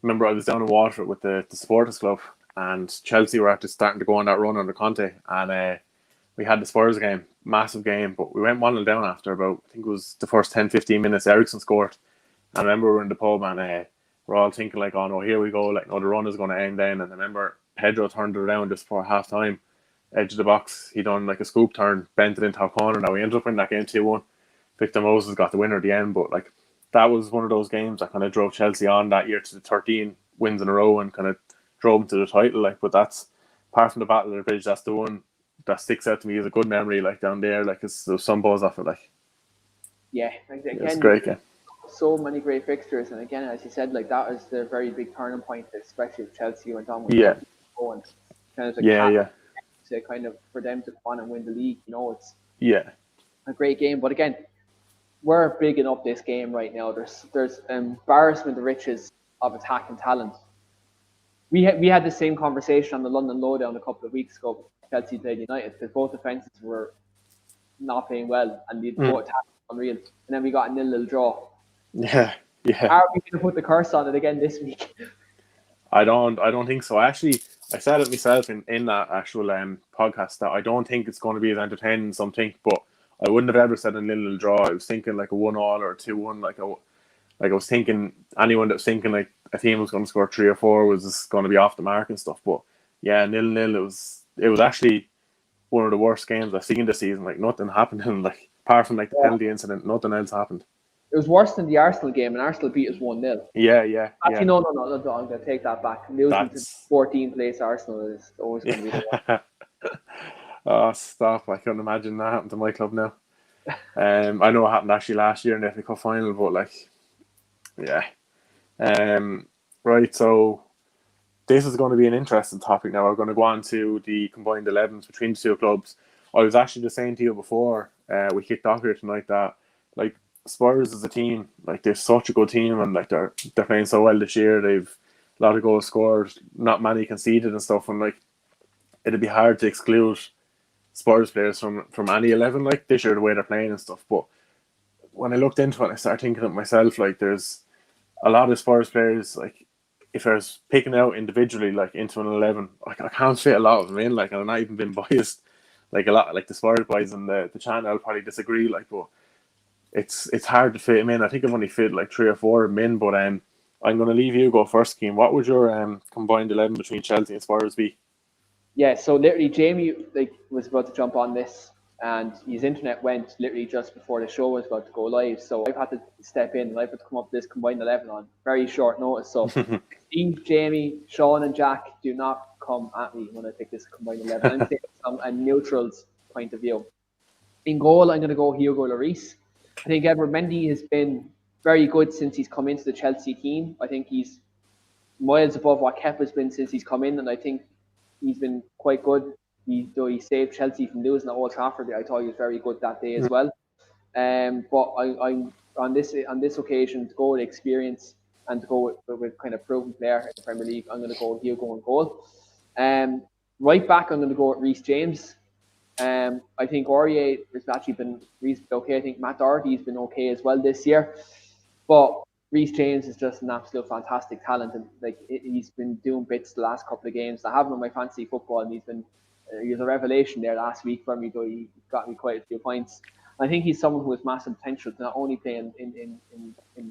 Remember, I was down in Waterford with the supporters club, and Chelsea were actually starting to go on that run under Conte, and we had the Spurs game, massive game, but we went 1-0 down after about, I think it was the first 10-15 minutes. Ericsson scored, and I remember we were in the pub and we're all thinking like, oh no, here we go, like, no, the run is going to end then. And I remember Pedro turned it around just before half time, edge of the box, he done like a scoop turn, bent it into top corner. Now we ended up winning that game 2-1. Victor Moses got the winner at the end, but like, that was one of those games that kind of drove Chelsea on that year to the 13 wins in a row and kind of drove them to the title. Like, but that's, apart from the Battle of the Bridge, that's the one that sticks out to me as a good memory. Like, down there, like, there's some buzz off it. Like, yeah, again, it's a great game. So many great fixtures, and again, as you said, like that was the very big turning point, especially if Chelsea went on with going kind of to kind of for them to go on and win the league. You know, it's a great game, but again, we're bigging up this game right now. There's embarrassment of riches of attacking talent. We had the same conversation on the London Lowdown a couple of weeks ago. Chelsea played United because both defenses were not playing well, and the both attacks were unreal. And then we got a 0-0 draw. Yeah. Are we going to put the curse on it again this week? I don't think so. Actually, I said it myself in that actual podcast that I don't think it's going to be as entertaining as some think, but I wouldn't have ever said a 0-0 draw. I was thinking like a 1-1 or a 2-1. Like I was thinking anyone that was thinking like a team was going to score 3 or 4 was just going to be off the mark and stuff. But yeah, 0-0. It was actually one of the worst games I've seen this season. Like, nothing happened, and like, apart from like the penalty incident, nothing else happened. It was worse than the Arsenal game, and Arsenal beat us 1-0. Yeah. Actually, no, I'm going to take that back. Losing to 14th place Arsenal is always going to be the one. Oh, stop. I couldn't imagine that happened to my club now. I know it happened actually last year in the FA Cup final, but like, yeah. Right, so this is going to be an interesting topic now. We're going to go on to the combined 11s between the two clubs. I was actually just saying to you before we kicked off here tonight that, like, Spurs as a team, like they're such a good team, and like they're playing so well this year. They've a lot of goals scored, not many conceded and stuff. And like it'd be hard to exclude Spurs players from any 11 like this year, the way they're playing and stuff. But when I looked into it, I started thinking of myself, like there's a lot of Spurs players, like if I was picking out individually like into an 11, I can't fit a lot of them in, like, and I'm not even being biased, like a lot, like the Spurs boys and the channel probably disagree, like, but it's hard to fit him in. I think I've only fit like 3 or 4 of them in, but I'm going to leave you go first, Keane. What would your combined 11 between Chelsea and Spurs be? Yeah, so literally Jamie was about to jump on this, and his internet went literally just before the show was about to go live. So I've had to step in and I've had to come up with this combined 11 on very short notice. So Steve, Jamie, Sean, and Jack, do not come at me when I pick this combined 11. I'm saying from a neutral's point of view. In goal, I'm going to go Hugo Lloris. I think Edward Mendy has been very good since he's come into the Chelsea team. I think he's miles above what Kepa's been since he's come in, and I think he's been quite good. Though he saved Chelsea from losing at Old Trafford, I thought he was very good that day as well. But I'm on this occasion to go with experience and to go with kind of proven player in the Premier League. I'm going to go with Hugo in goal. Right back, I'm going to go with Reece James. I think Aurier has actually been reasonably okay. I think Matt Doherty's been okay as well this year. But Reece James is just an absolute fantastic talent, and like he's been doing bits the last couple of games. I have him on my fantasy football, and he was a revelation there last week for me. Though he got me quite a few points. I think he's someone who has massive potential to not only play in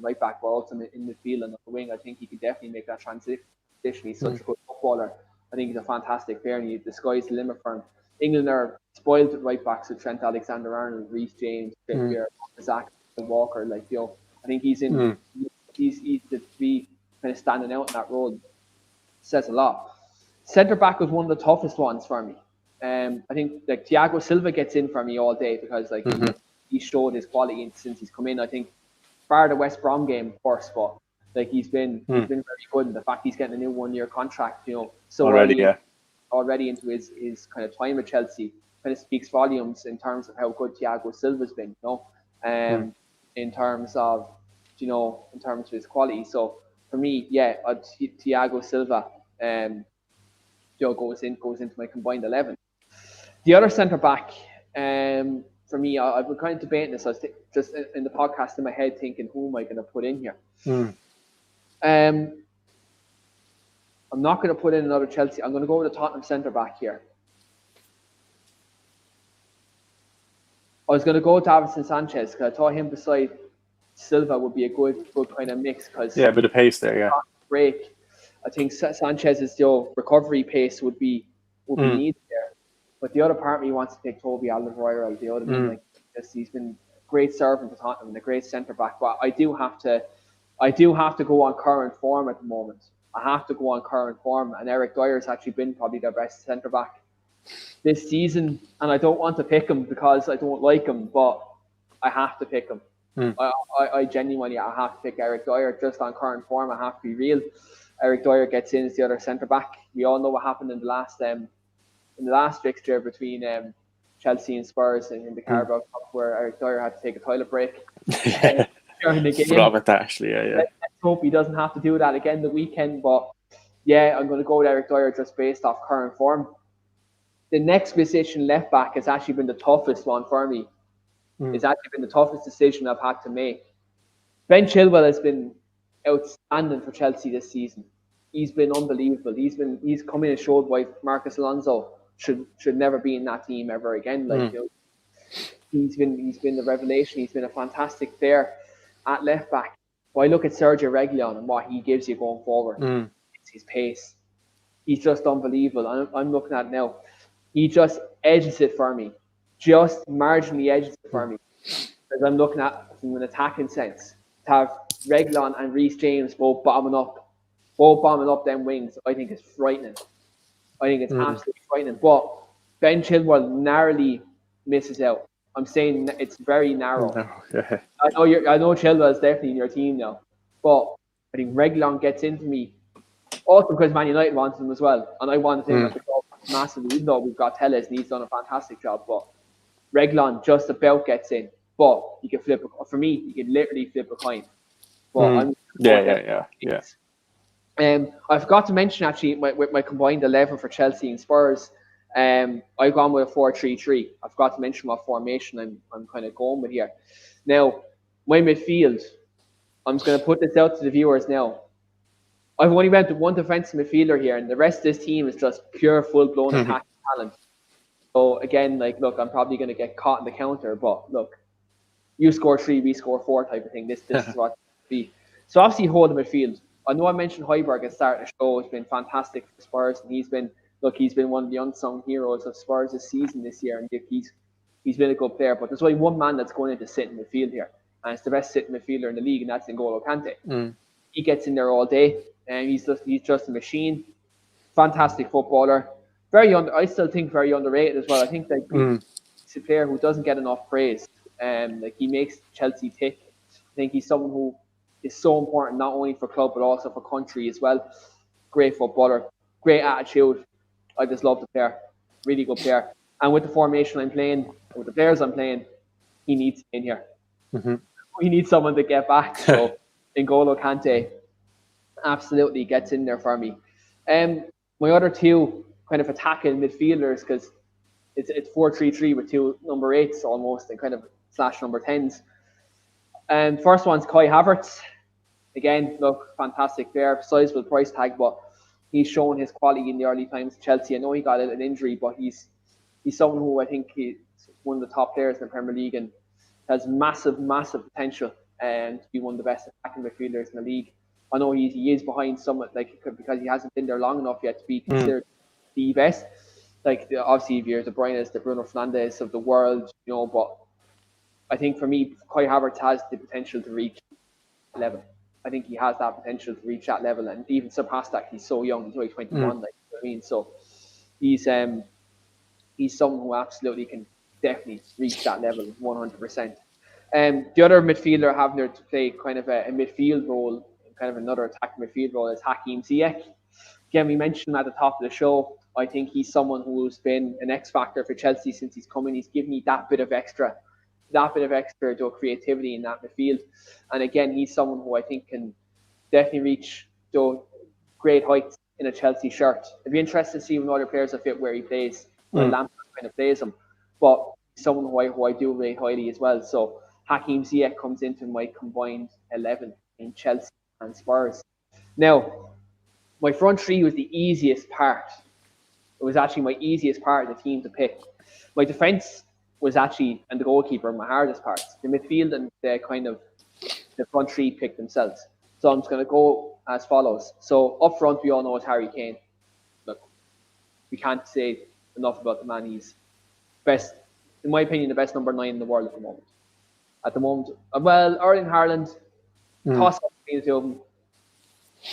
right back, but also in midfield and on the wing. I think he could definitely make that transition. He's such a good footballer. I think he's a fantastic player, and the sky's the limit for him. England are spoiled at right backs with Trent Alexander-Arnold, Reece James, Trippier, Zach Walker. Like I think he's to be kind of standing out in that role. Says a lot. Centre back was one of the toughest ones for me. I think like Thiago Silva gets in for me all day because like he showed his quality since he's come in. I think bar the West Brom game first, but like he's been very good. And the fact he's getting a new 1-year contract, so already into his kind of time at Chelsea kind of speaks volumes in terms of how good Thiago Silva's been, in terms of his quality. So for me, Thiago Silva goes into my combined 11. The other centre back, for me, I've been kind of debating this. I was just in the podcast in my head thinking, who am I going to put in here? I'm not going to put in another Chelsea. I'm going to go with a Tottenham centre back here. I was going to go with Davinson Sanchez because I thought him beside Silva would be a good kind of mix. A bit of pace there, break. I think Sanchez's recovery pace would be needed there. But the other part of me wants to pick Toby Alderweireld. The other one, he's been a great servant to Tottenham and a great centre back. But I do have to go on current form at the moment. I have to go on current form, and Eric Dyer's actually been probably their best centre back this season. And I don't want to pick him because I don't like him, but I have to pick him. I genuinely have to pick Eric Dyer just on current form. I have to be real. Eric Dyer gets in as the other centre back. We all know what happened in the last fixture between Chelsea and Spurs in the Carabao Cup, where Eric Dyer had to take a toilet break during the game. Forgot about that actually. Let's hope he doesn't have to do that again the weekend. But I'm going to go with Eric Dyer just based off current form. The next position, left back, has actually been the toughest one for me. It's actually been the toughest decision I've had to make. Ben Chilwell has been outstanding for Chelsea this season. He's been unbelievable. He's come in and showed why Marcus Alonso should never be in that team ever again. He's been the revelation. He's been a fantastic player at left back. But I look at Sergio Reguilon and what he gives you going forward. It's his pace. He's just unbelievable. I'm looking at it now. He just edges it for me. Just marginally edges it for me. Because I'm looking at from an attacking sense. To have Reguilon and Reece James both bombing up them wings, I think is frightening. I think it's absolutely frightening. But Ben Chilwell narrowly misses out. I'm saying it's very narrow. I know Chilwell is definitely in your team now, but I think Reguilon gets into me. Also because Man United wants him as well, and I wanted him at the club massively. Even though we've got Telles and he's done a fantastic job, but Reguilon just about gets in. but you can flip. For me, you can literally flip a coin. But I'm going to go with Yeah. I forgot to mention actually with my combined 11 for Chelsea and Spurs. I've gone with a 4-3-3. I forgot to mention what formation I'm kind of going with here. Now, my midfield, I'm just going to put this out to the viewers now. I've only went with one defensive midfielder here, and the rest of this team is just pure full-blown attacking talent. So again, like, look, I'm probably going to get caught in the counter, but look, you score 3, we score 4 type of thing. This is what it be. So obviously hold the midfield. I know I mentioned Højbjerg at the start of the show. It's been fantastic for Spurs, and he's been one of the unsung heroes of Spurs this season this year, and he's been a good player. But there's only one man that's going into sit in midfield here, and it's the best sitting midfielder in the league, and that's N'Golo Kante. He gets in there all day, and he's just a machine. Fantastic footballer. I still think very underrated as well. I think that he's a player who doesn't get enough praise. Like, he makes Chelsea tick. I think he's someone who is so important not only for club but also for country as well. Great footballer, great attitude. I just love the player, really good player. And with the formation I'm playing, with the players I'm playing, he needs to be in here. He needs someone to get back. So N'Golo Kante absolutely gets in there for me. My other two kind of attacking midfielders, because it's 4-3-3 with two number 8s almost, and kind of / number 10s. And first one's Kai Havertz. Again, look, fantastic player, sizable price tag, but he's shown his quality in the early times of Chelsea. I know he got an injury, but he's someone who I think he's one of the top players in the Premier League and has massive potential and to be one of the best attacking midfielders in the league. I know he is behind someone, like, because he hasn't been there long enough yet to be considered the best. Like, obviously, if you're De Bruyne, the Bruno Fernandes of the world, but I think for me, Kai Havertz has the potential to reach that level. I think he has that potential to reach that level and even surpass that. He's so young; he's only 21. Like, you know what I mean, so he's someone who absolutely can definitely reach that level 100%. The other midfielder having there to play kind of a midfield role, kind of another attacking midfield role, is Hakim Ziyech. Again, we mentioned him at the top of the show. I think he's someone who's been an X factor for Chelsea since he's come in. He's given me that bit of extra creativity in that midfield. And again, he's someone who I think can definitely reach great heights in a Chelsea shirt. It'd be interesting to see when other players fit where he plays, where Lampard kind of plays him. But someone who I do rate highly as well. So Hakim Ziyech comes into my combined 11 in Chelsea and Spurs. Now, my front three was the easiest part. It was actually my easiest part of the team to pick. My defence was actually, and the goalkeeper, my hardest part. The midfield and the front three picked themselves. So I'm just going to go as follows. So up front, we all know it's Harry Kane. Look, we can't say enough about the man. He's best, in my opinion, the best number 9 in the world at the moment. Well, Erling Haaland, toss up between the two of them.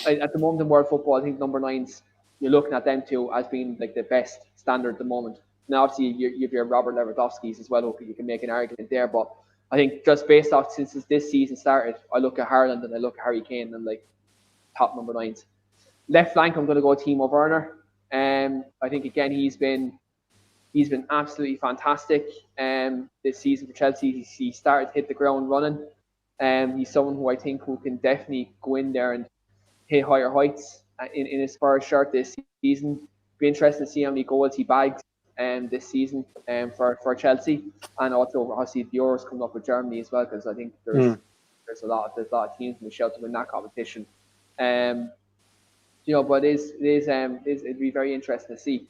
At the moment in world football, I think number 9s, you're looking at them two as being like the best standard at the moment. Now, obviously, you have your Robert Lewandowski's as well. You can make an argument there, but I think just based off since this season started, I look at Haaland and I look at Harry Kane and like top number 9s. Left flank, I'm going to go Timo Werner. I think again he's been absolutely fantastic this season for Chelsea. He started to hit the ground running. He's someone who I think who can definitely go in there and hit higher heights in his Spurs shirt this season. Be interested to see how many goals he bags this season for Chelsea, and also obviously the Euros coming up with Germany as well, because I think there's a lot of teams in the shout to win that competition. But it'd be very interesting to see.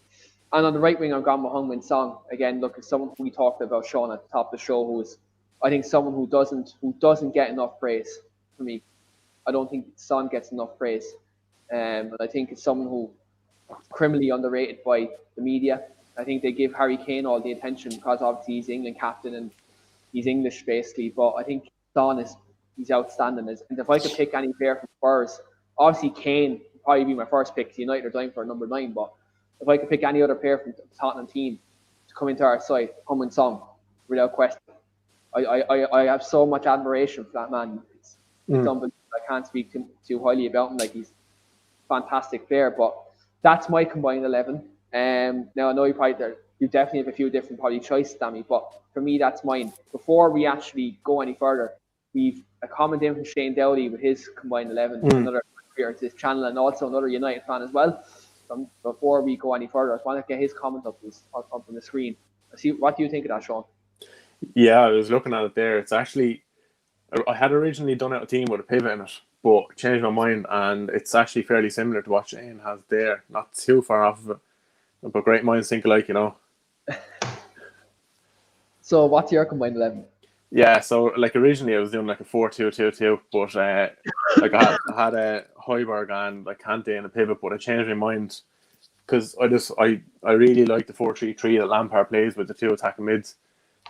And on the right wing, I've gone with Heung-min Son. Again, look, as someone who we talked about Sean at the top of the show, who is, I think, someone who doesn't get enough praise for me. I don't think Son gets enough praise. And I think it's someone who is criminally underrated by the media. I think they give Harry Kane all the attention because obviously he's England captain and he's English basically. But I think Son he's outstanding. And if I could pick any player from Spurs, obviously Kane would probably be my first pick. United are dying for a number 9, but if I could pick any other player from the Tottenham team to come into our side, Heung-min Son, without question. I have so much admiration for that man. It's unbelievable. I can't speak too highly about him. Like, he's a fantastic player, but that's my combined 11. Now I know you probably you definitely have a few different probably choices, Danny. But for me, that's mine. Before we actually go any further, we've a comment in from Shane Dowdy with his combined 11, another here to this channel, and also another United fan as well. Before we go any further, I just want to get his comment up on the screen. See, what do you think of that, Sean? Yeah, I was looking at it there. It's actually, I had originally done out a team with a pivot in it, but changed my mind, and it's actually fairly similar to what Shane has there. Not too far off of it, but great minds think alike, you know. So, what's your combined 11? Yeah, so like originally I was doing like a 4-2-2-2, but like I had a Højbjerg and like Kante in a pivot, but I changed my mind because I really like the 4-3-3 that Lampard plays with the two attacking mids.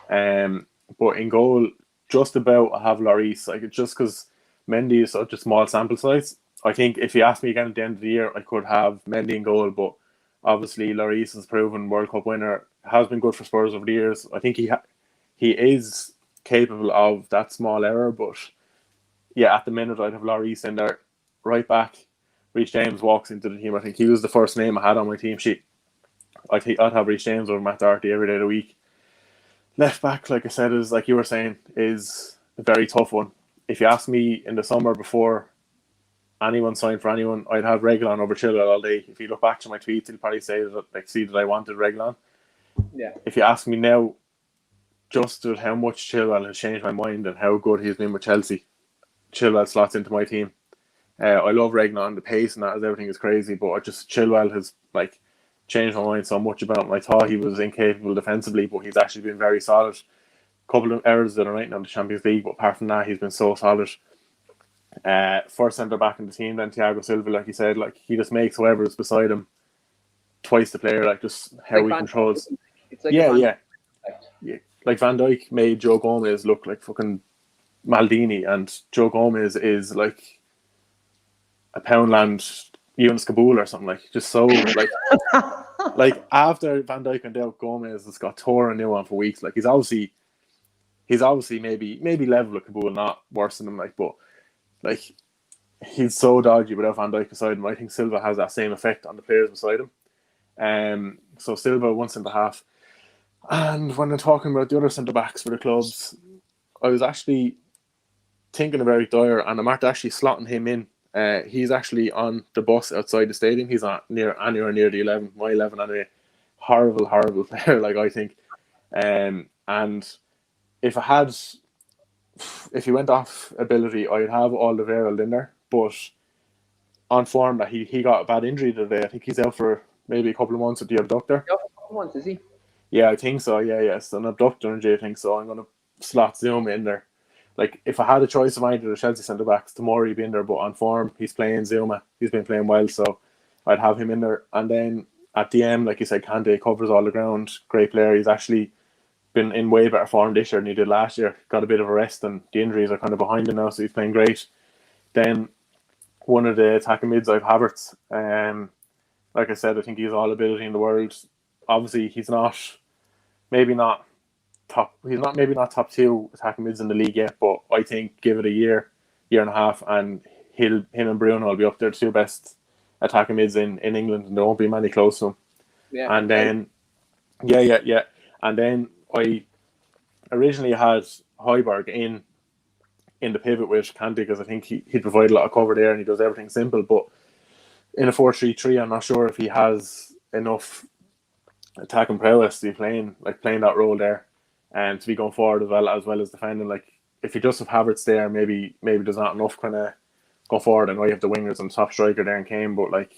But in goal, just about I have Lloris. Like it's just because Mendy is such a small sample size. I think if you ask me again at the end of the year, I could have Mendy in goal, but obviously Lloris is proven World Cup winner, has been good for Spurs over the years. I think he is capable of that small error, but yeah, at the minute I'd have Lloris in there. Right back, Reece James walks into the team. I think he was the first name I had on my team sheet. I think I'd have Reece James over Matt Doherty every day of the week. Left back, like I said, is like you were saying, is a very tough one. If you ask me in the summer before anyone signed for anyone, I'd have Reguilon over Chilwell all day. If you look back to my tweets, you'll probably say that I wanted Reguilon. Yeah. If you ask me now, just with how much Chilwell has changed my mind and how good he's been with Chelsea, Chilwell slots into my team. I love Reguilon, the pace and that, as everything is crazy, but Chilwell has like changed my mind so much about him. I thought he was incapable defensively, but he's actually been very solid. Couple of errors that are right now in the Champions League, but apart from that, he's been so solid. First centre back in the team, then Thiago Silva, like you said, like he just makes whoever is beside him twice the player, like just how he controls. It's like yeah. Like Van Dijk made Joe Gomez look like fucking Maldini, and Joe Gomez is like a Poundland Yunus Kabul or something, like just so like like after Van Dijk and Del Gomez has got Torre and new on for weeks, like he's obviously maybe level with Kabul, not worse than him, like, but like he's so dodgy without Van Dijk beside him. I think Silva has that same effect on the players beside him. So Silva 1 centre half. And when I'm talking about the other centre backs for the clubs, I was actually thinking about Eric Dyer, and I'm actually slotting him in. He's actually on the bus outside the stadium. He's not anywhere near the 11, my 11 anyway. Horrible player, like I think. And if he went off ability, I'd have Alderweireld in there. But on form, that he got a bad injury today. I think he's out for maybe a couple of months with the abductor. Yeah, a couple of months, is he? Yeah, I think so. Yeah. It's an abductor injury, I think so. I'm going to slot Zoom in there. Like, if I had a choice of either the Chelsea centre-backs, tomorrow he'd be in there, but on form, he's playing Zuma. He's been playing well, so I'd have him in there. And then at DM, like you said, Kante covers all the ground. Great player. He's actually been in way better form this year than he did last year. Got a bit of a rest, and the injuries are kind of behind him now, so he's playing great. Then one of the attacking mids, I've Havertz. Like I said, I think he's all ability in the world. Obviously, he's maybe not top 2 attacking mids in the league yet, but I think give it a year and a half, and him and Bruno will be up there, the 2 best attacking mids in England, and there won't be many close to him. Yeah. And then yeah. And then I originally had Højbjerg in the pivot with Kante, because I think he'd provide a lot of cover there, and he does everything simple. But in a 4-3-3, I'm not sure if he has enough attacking prowess to be playing that role there, and to be going forward as well as defending. Like, if you just have Havertz there, maybe there's not enough kind of go forward, and I have the wingers and top striker there in Kane, but like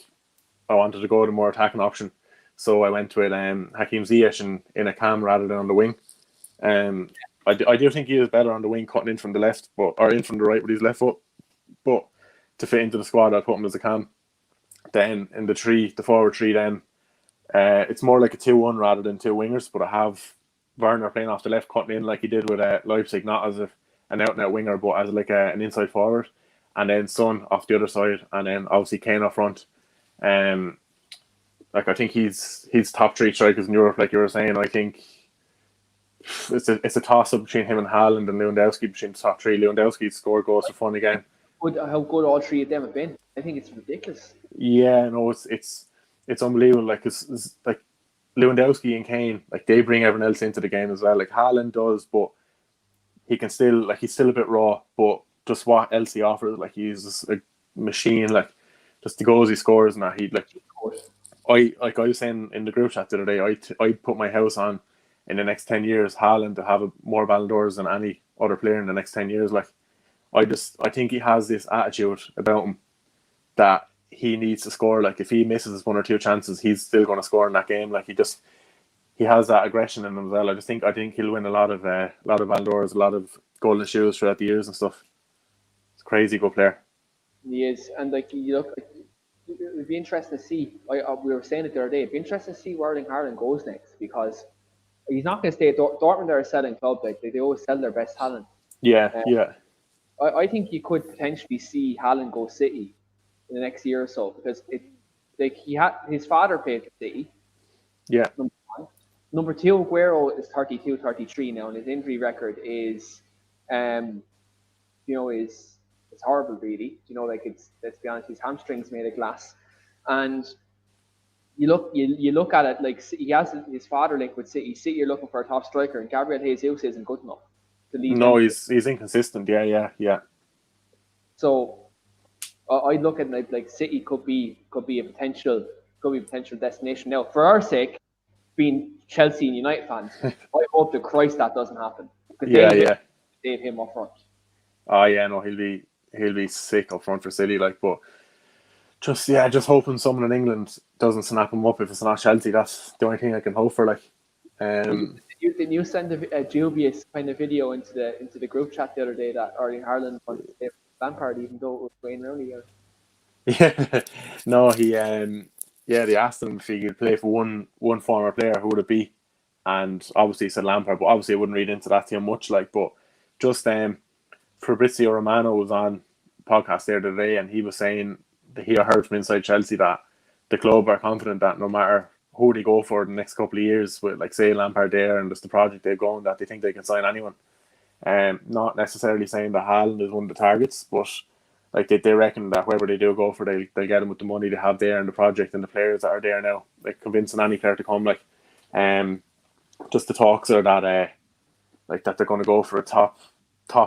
I wanted to go to more attacking option, so I went with Hakim Ziyech in a cam rather than on the wing. I do think he is better on the wing, cutting in from the left, or in from the right with his left foot. But to fit into the squad, I'd put him as a cam. Then in the forward 3, then it's more like a 2-1 rather than 2 wingers. But I have Werner playing off the left, cutting in like he did with Leipzig, not as an out-and-out winger, but as like an inside forward. And then Son off the other side, and then obviously Kane up front. Like, I think he's top 3 strikers in Europe, like you were saying. I think it's a toss-up between him and Haaland and Lewandowski, between the top 3. Lewandowski scored goals for fun again. How good all 3 of them have been. I think it's ridiculous. Yeah, no, it's unbelievable. Like, it's like Lewandowski and Kane, like they bring everyone else into the game as well. Like Haaland does, but he can still like he's still a bit raw. But just what else he offers, like he's just a machine. Like just the goals he scores and that he like. I was saying in the group chat the other day, I'd put my house on in the next 10 years Haaland to have more Ballon d'Ors than any other player in the next 10 years. Like I think he has this attitude about him that he needs to score. Like if he misses one or two chances, he's still going to score in that game. Like he has that aggression in him as well. I think he'll win a lot of Ballon d'Ors, a lot of golden shoes throughout the years and stuff. It's a crazy good player. He is, and like you look, it'd be interesting to see. We were saying it the other day. It'd be interesting to see where Erling Haaland goes next because he's not going to stay at Dortmund. They're a selling club. Like they always sell their best talent. Yeah. I think you could potentially see Haaland go City in the next year or so because his father played for City. Yeah. Number one. Number two, Aguero is 32, 33 now, and his injury record is, it's horrible, really. Like let's be honest, his hamstrings made of glass, and you look at it like he has his father linked with City. City, you're looking for a top striker, and Gabriel Jesus isn't good enough to lead. No, he's inconsistent. Yeah. So I look at like City could be a potential destination. Now, for our sake, being Chelsea and United fans, I hope to Christ that doesn't happen. Yeah. Save him up front. Oh yeah, no, he'll be sick up front for City. Like, but just hoping someone in England doesn't snap him up if it's not Chelsea. That's the only thing I can hope for. Like, Did you send a dubious kind of video into the group chat the other day that Erling Haaland wants to stay for Lampard, even though it was Wayne Rooney? Yeah, no, they asked him if he could play for one former player, who would it be? And obviously he said Lampard, but obviously I wouldn't read into that too much. Like, but just Fabrizio Romano was on the podcast there today, and he was saying that he heard from inside Chelsea that the club are confident that no matter who they go for the next couple of years, with like say Lampard there and just the project they've gone, that they think they can sign anyone. Not necessarily saying that Haaland is one of the targets, but like they reckon that whoever they do go for, they'll get him with the money they have there and the project and the players that are there now, like convincing any player to come. Like, just the talks are that like that they're going to go for a top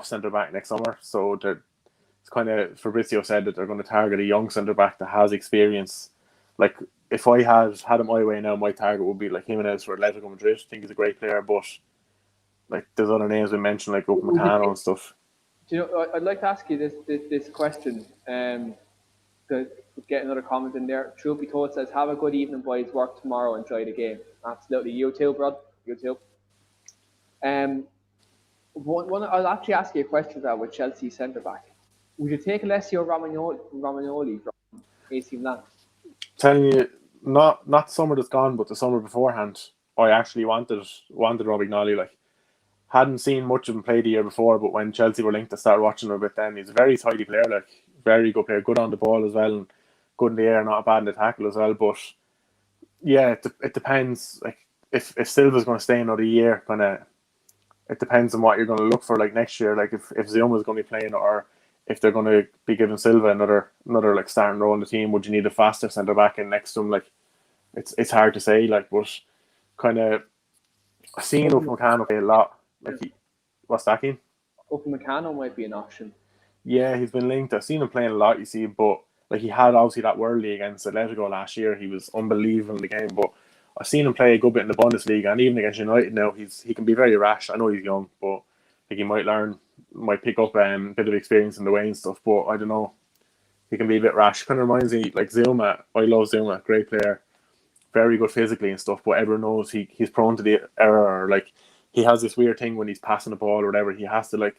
centre back next summer. So it's kind of Fabrizio said that they're going to target a young centre back that has experience. Like if I had it my way now, my target would be like Jimenez for Atletico Madrid. I think he's a great player, but like there's other names we mentioned like Upamecano and stuff. Do you know? I'd like to ask you this question. To get another comment in there. Truth be told, says, "Have a good evening, boys. Work tomorrow. Enjoy the game." Absolutely, you too, bro. You too. I'll actually ask you a question about with Chelsea centre back. Would you take Alessio Romagnoli from AC Milan? Telling you, not the summer that's gone, but the summer beforehand, I actually wanted Romagnoli. Like, hadn't seen much of him play the year before, but when Chelsea were linked, I started watching him a bit. Then he's a very tidy player, like very good player, good on the ball as well, and good in the air, not bad in the tackle as well. But yeah, it depends. Like if Silva's going to stay another year, it depends on what you're going to look for. Like next year, like if Zuma's going to be playing, or if they're going to be giving Silva another like starting role in the team, would you need a faster centre back in next to him? Like it's hard to say. Like, but kind of I've seen Upamecano play a lot. Like what's that, Keane? Upamecano might be an option. Yeah, he's been linked. I've seen him playing a lot, you see, but like he had obviously that World League against Atletico last year. He was unbelievable in the game, but I've seen him play a good bit in the Bundesliga and even against United now. He can be very rash. I know he's young, but like he might pick up a bit of experience in the way and stuff. But I don't know, he can be a bit rash. Kind of reminds me like Zuma. I love Zuma, great player, very good physically and stuff. But everyone knows he's prone to the error. Or, like he has this weird thing when he's passing the ball or whatever. He has to like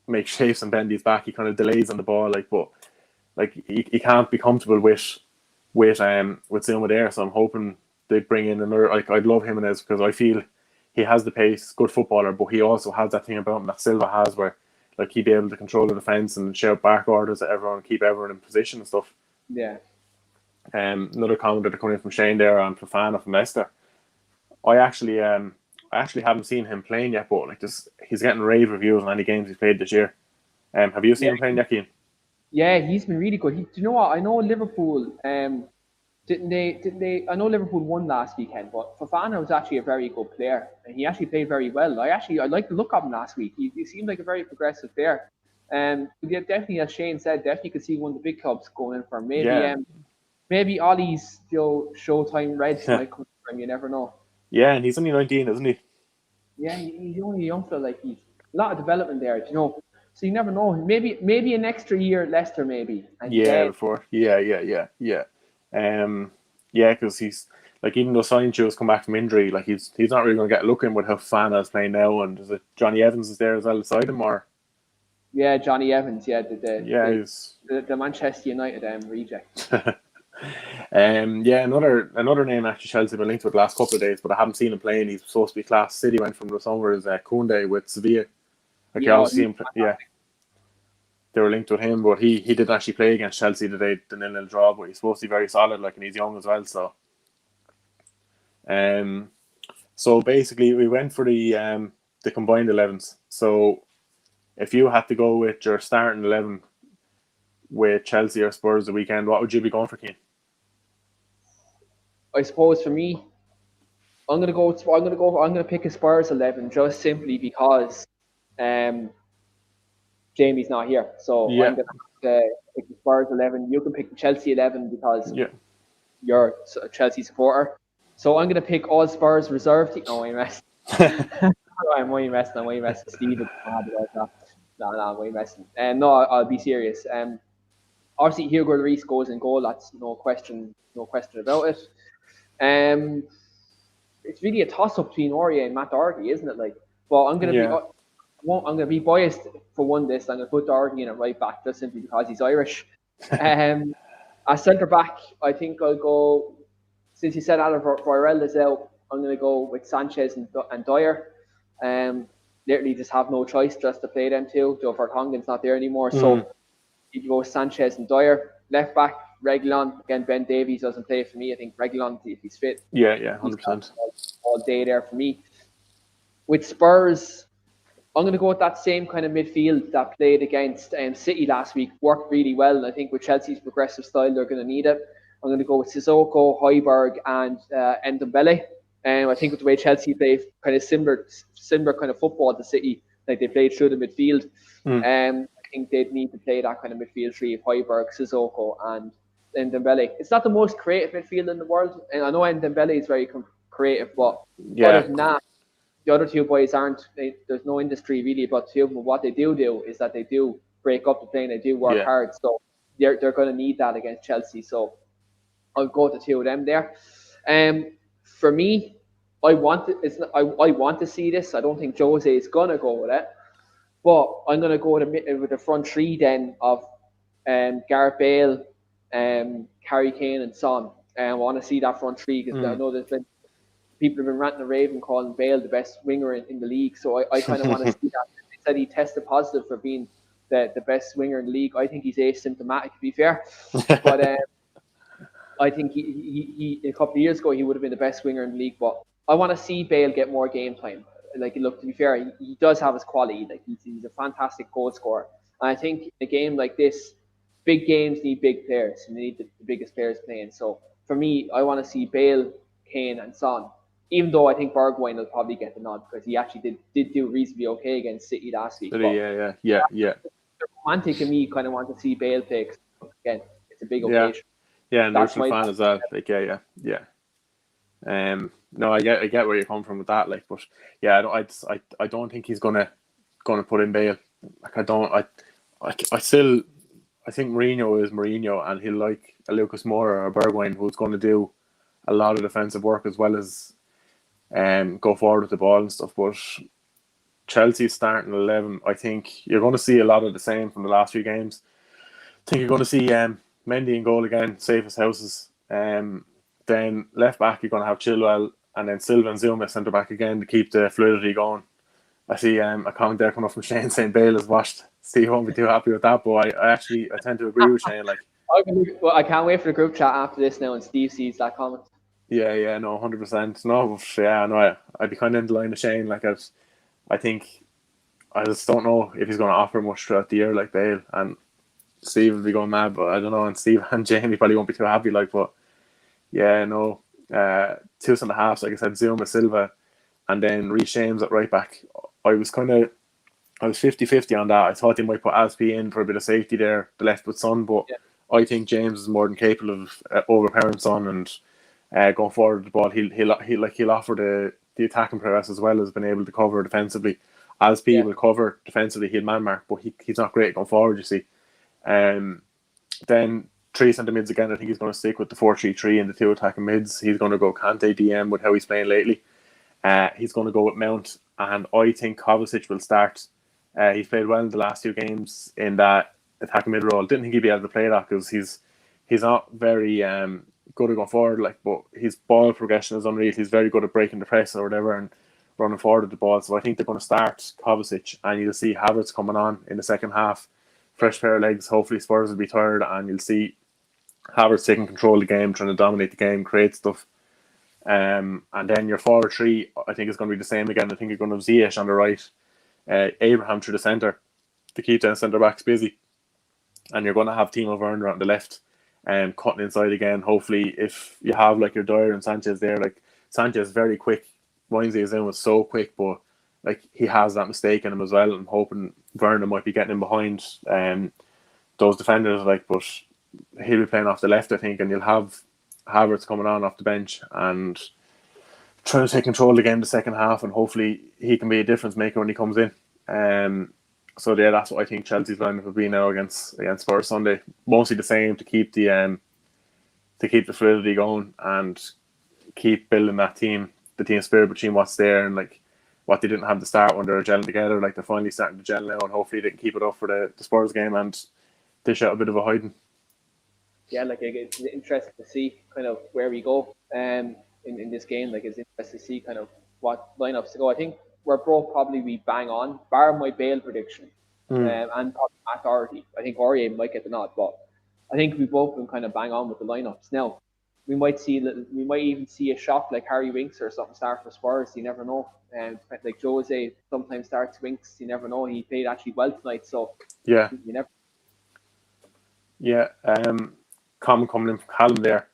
make shapes and bend his back. He kind of delays on the ball, like, but like he can't be comfortable with Zuma there. So I'm hoping they bring in another. Like I'd love Jimenez because I feel he has the pace, good footballer, but he also has that thing about him that Silva has, where like he'd be able to control the defense and shout back orders at everyone, keep everyone in position and stuff. Yeah. Another comment that coming in from Shane there on Fofana from Leicester. I actually haven't seen him playing yet, but like he's getting rave reviews on any games he's played this year. Have you seen him playing yet, Keane? Yeah, he's been really good. Do you know what? I know Liverpool. Didn't they? Didn't they? I know Liverpool won last weekend, but Fofana was actually a very good player, and he actually played very well. I liked the look of him last week. He seemed like a very progressive player. Yeah, definitely, as Shane said, definitely could see one of the big clubs going in for him. Yeah, Maybe Ollie's Showtime Reds might come for him. You never know. yeah, and he's only 19, isn't he? Yeah, he's only a young fella. Like he's a lot of development there, you know. So you never know. Maybe an extra year at Leicester, maybe, and Yeah, then before. Yeah. Um, yeah, because he's like even though Sancho's come back from injury, like he's not really going to get looking with how Fana's playing now, and is it Johnny Evans is there as well beside him, or yeah, Johnny Evans, yeah, yeah, he's the Manchester United reject. yeah, another name actually Chelsea have been linked with the last couple of days, but I haven't seen him playing. He's supposed to be class. City went from the summer as Koundé with Sevilla. Like you Yeah, obviously see him, yeah, they were linked with him, but he didn't actually play against Chelsea today, the 0-0 draw. But he's supposed to be very solid, like, and he's young as well. Um, so basically we went for the combined 11s. So if you had to go with your starting 11 with Chelsea or Spurs the weekend, what would you be going for, Keane? I suppose for me, I'm gonna pick a Spurs 11 just simply because um Jamie's not here. So I'm Yeah, gonna have to pick the Spurs 11. You can pick the Chelsea 11 because yeah. you're a Chelsea supporter. So I'm gonna pick all Spurs reserve team. No, I'm messing. I'm only messing. I'm only messing. Steve is mad about that. No, I'm only messing. And no, I'll be serious. Obviously Hugo Lloris goes in goal. That's no question about it. It's really a toss up between Aurier and Matt Doherty, isn't it? Like, but Yeah. I'm gonna be biased for one. I'm gonna put Doherty in at right back just simply because he's Irish. Um, as centre back, I think I'll go. Since you said Adam Royal is out, I'm gonna go with Sanchez and Dyer. Um, Literally just have no choice just to play them two. Joe Vertonghen's not there anymore, Mm. so you go with Sanchez and Dyer. Left back, Reguilon. Again, Ben Davies doesn't play for me. I think Reguilon, if he's fit, Yeah, he's 100%. all day there for me. With Spurs, I'm going to go with that same kind of midfield that played against City last week. Worked really well, and I think with Chelsea's progressive style, they're going to need it. I'm going to go with Sissoko, Højbjerg, and Ndombele. I think with the way Chelsea play, kind of similar kind of football to City, like they played through the midfield. Mm. I think they'd need to play that kind of midfield three of Højbjerg, Sissoko, and Ndombele. It's not the most creative midfield in the world, and I know Ndombele is very creative, but other Yeah, than that, the other two boys there's no industry really about the two of them. But what they do is that they do break up the play and they do work yeah, hard. So they're going to need that against Chelsea. So I'll go with the two of them there. For me, I want to see this. I don't think Jose is going to go with it. But I'm going to go with the front three then of Gareth Bale, Harry Kane and Son. I want to see that front three because I know there's been people have been ranting and raving calling Bale the best winger in the league. So I kind of want to see that. They said he tested positive for being the best winger in the league. I think he's asymptomatic, to be fair. But I think he a couple of years ago he would have been the best winger in the league. But I want to see Bale get more game time. Like, look, to be fair, he does have his quality. Like he's a fantastic goal scorer. And I think in a game like this, big games need big players. And they need the biggest players playing. So for me, I want to see Bale, Kane, and Son. Even though I think Bergwijn will probably get the nod because he actually did do reasonably okay against City last week. But yeah. the romantic in me kind of want to see Bale play. Again, it's a big Yeah, occasion. yeah, That's neutral my fan as well. Like, yeah. No, I get where you're coming from with that. Like, but yeah, I don't think he's gonna put in Bale. Like, I still I think Mourinho is Mourinho, and he'll like a Lucas Moura or Bergwijn who's going to do a lot of defensive work as well as go forward with the ball and stuff. But Chelsea's starting 11, I think you're going to see a lot of the same from the last few games. I think you're going to see Mendy in goal again, safe as houses. Then left back, you're going to have Chilwell, and then Silva and Zuma centre back again to keep the fluidity going. I see a comment there coming up from Shane saying Bale is washed. Steve won't be too happy with that, but I tend to agree with Shane. Like, I can't wait for the group chat after this now, and Steve sees that comment. yeah, no, 100%. No, yeah, no, I'd be kind of in the line of Shane. Like, I think I just don't know if he's going to offer much throughout the year like Bale, and Steve will be going mad, but I don't know. And Steve and Jamie probably won't be too happy. Like, but Yeah, no. Two centre halves, like I said, Zuma, Silva, and then Reece James at right back. I was kind of I was 50-50 on that. I thought they might put Aspie in for a bit of safety there, the left with Son, but Yeah, I think James is more than capable of overpowering Son and going forward with the ball. He'll offer the attacking prowess as well as being able to cover defensively. Aspie yeah, will cover defensively. He'll man mark, but he's not great going forward. You see. Um, then three centre mids again. I think he's going to stick with the 4-3-3 and the two attacking mids. He's going to go Kante DM with how he's playing lately. He's going to go with Mount, and I think Kovacic will start. He's played well in the last two games in that attacking mid role. Didn't think he'd be able to play that because he's not very good at going forward. Like, but his ball progression is unreal. He's very good at breaking the press or whatever and running forward with the ball. So I think they're going to start Kovacic, and you'll see Havertz coming on in the second half. Fresh pair of legs. Hopefully Spurs will be tired, and you'll see Havertz taking control of the game, trying to dominate the game, create stuff. And then your forward three, I think, is going to be the same again. I think you're going to have Ziyech on the right, Abraham through the centre to keep the centre backs busy, and you're going to have Timo Werner on the left, cutting inside again. Hopefully, if you have like your Dyer and Sanchez there, like Sanchez is very quick. Wainsey is in was so quick, but like he has that mistake in him as well. I'm hoping Werner might be getting in behind those defenders, like, but he'll be playing off the left, I think, and you'll have Havertz coming on off the bench and trying to take control of the game the second half, and hopefully he can be a difference maker when he comes in. So yeah, that's what I think Chelsea's lineup will be now against Spurs Sunday. Mostly the same to keep the fluidity going and keep building that team, the team spirit between what's there and like what they didn't have to start when they were gelling together. Like they're finally starting to gel now, and hopefully they can keep it up for the Spurs game and dish out a bit of a hiding. yeah. Like it's interesting to see kind of where we go in this game. Like it's interesting to see kind of what lineups to go. I think we're both probably be bang on, bar my Bale prediction, Mm. and probably Matt Doherty. I think Aurier might get the nod, but I think we both been kind of bang on with the lineups. Now we might even see a shock like Harry Winks or something start for Spurs. You never know. And like Jose sometimes starts Winks. You never know. He played actually well tonight, so Yeah, you never. yeah. Comment coming in from Callum there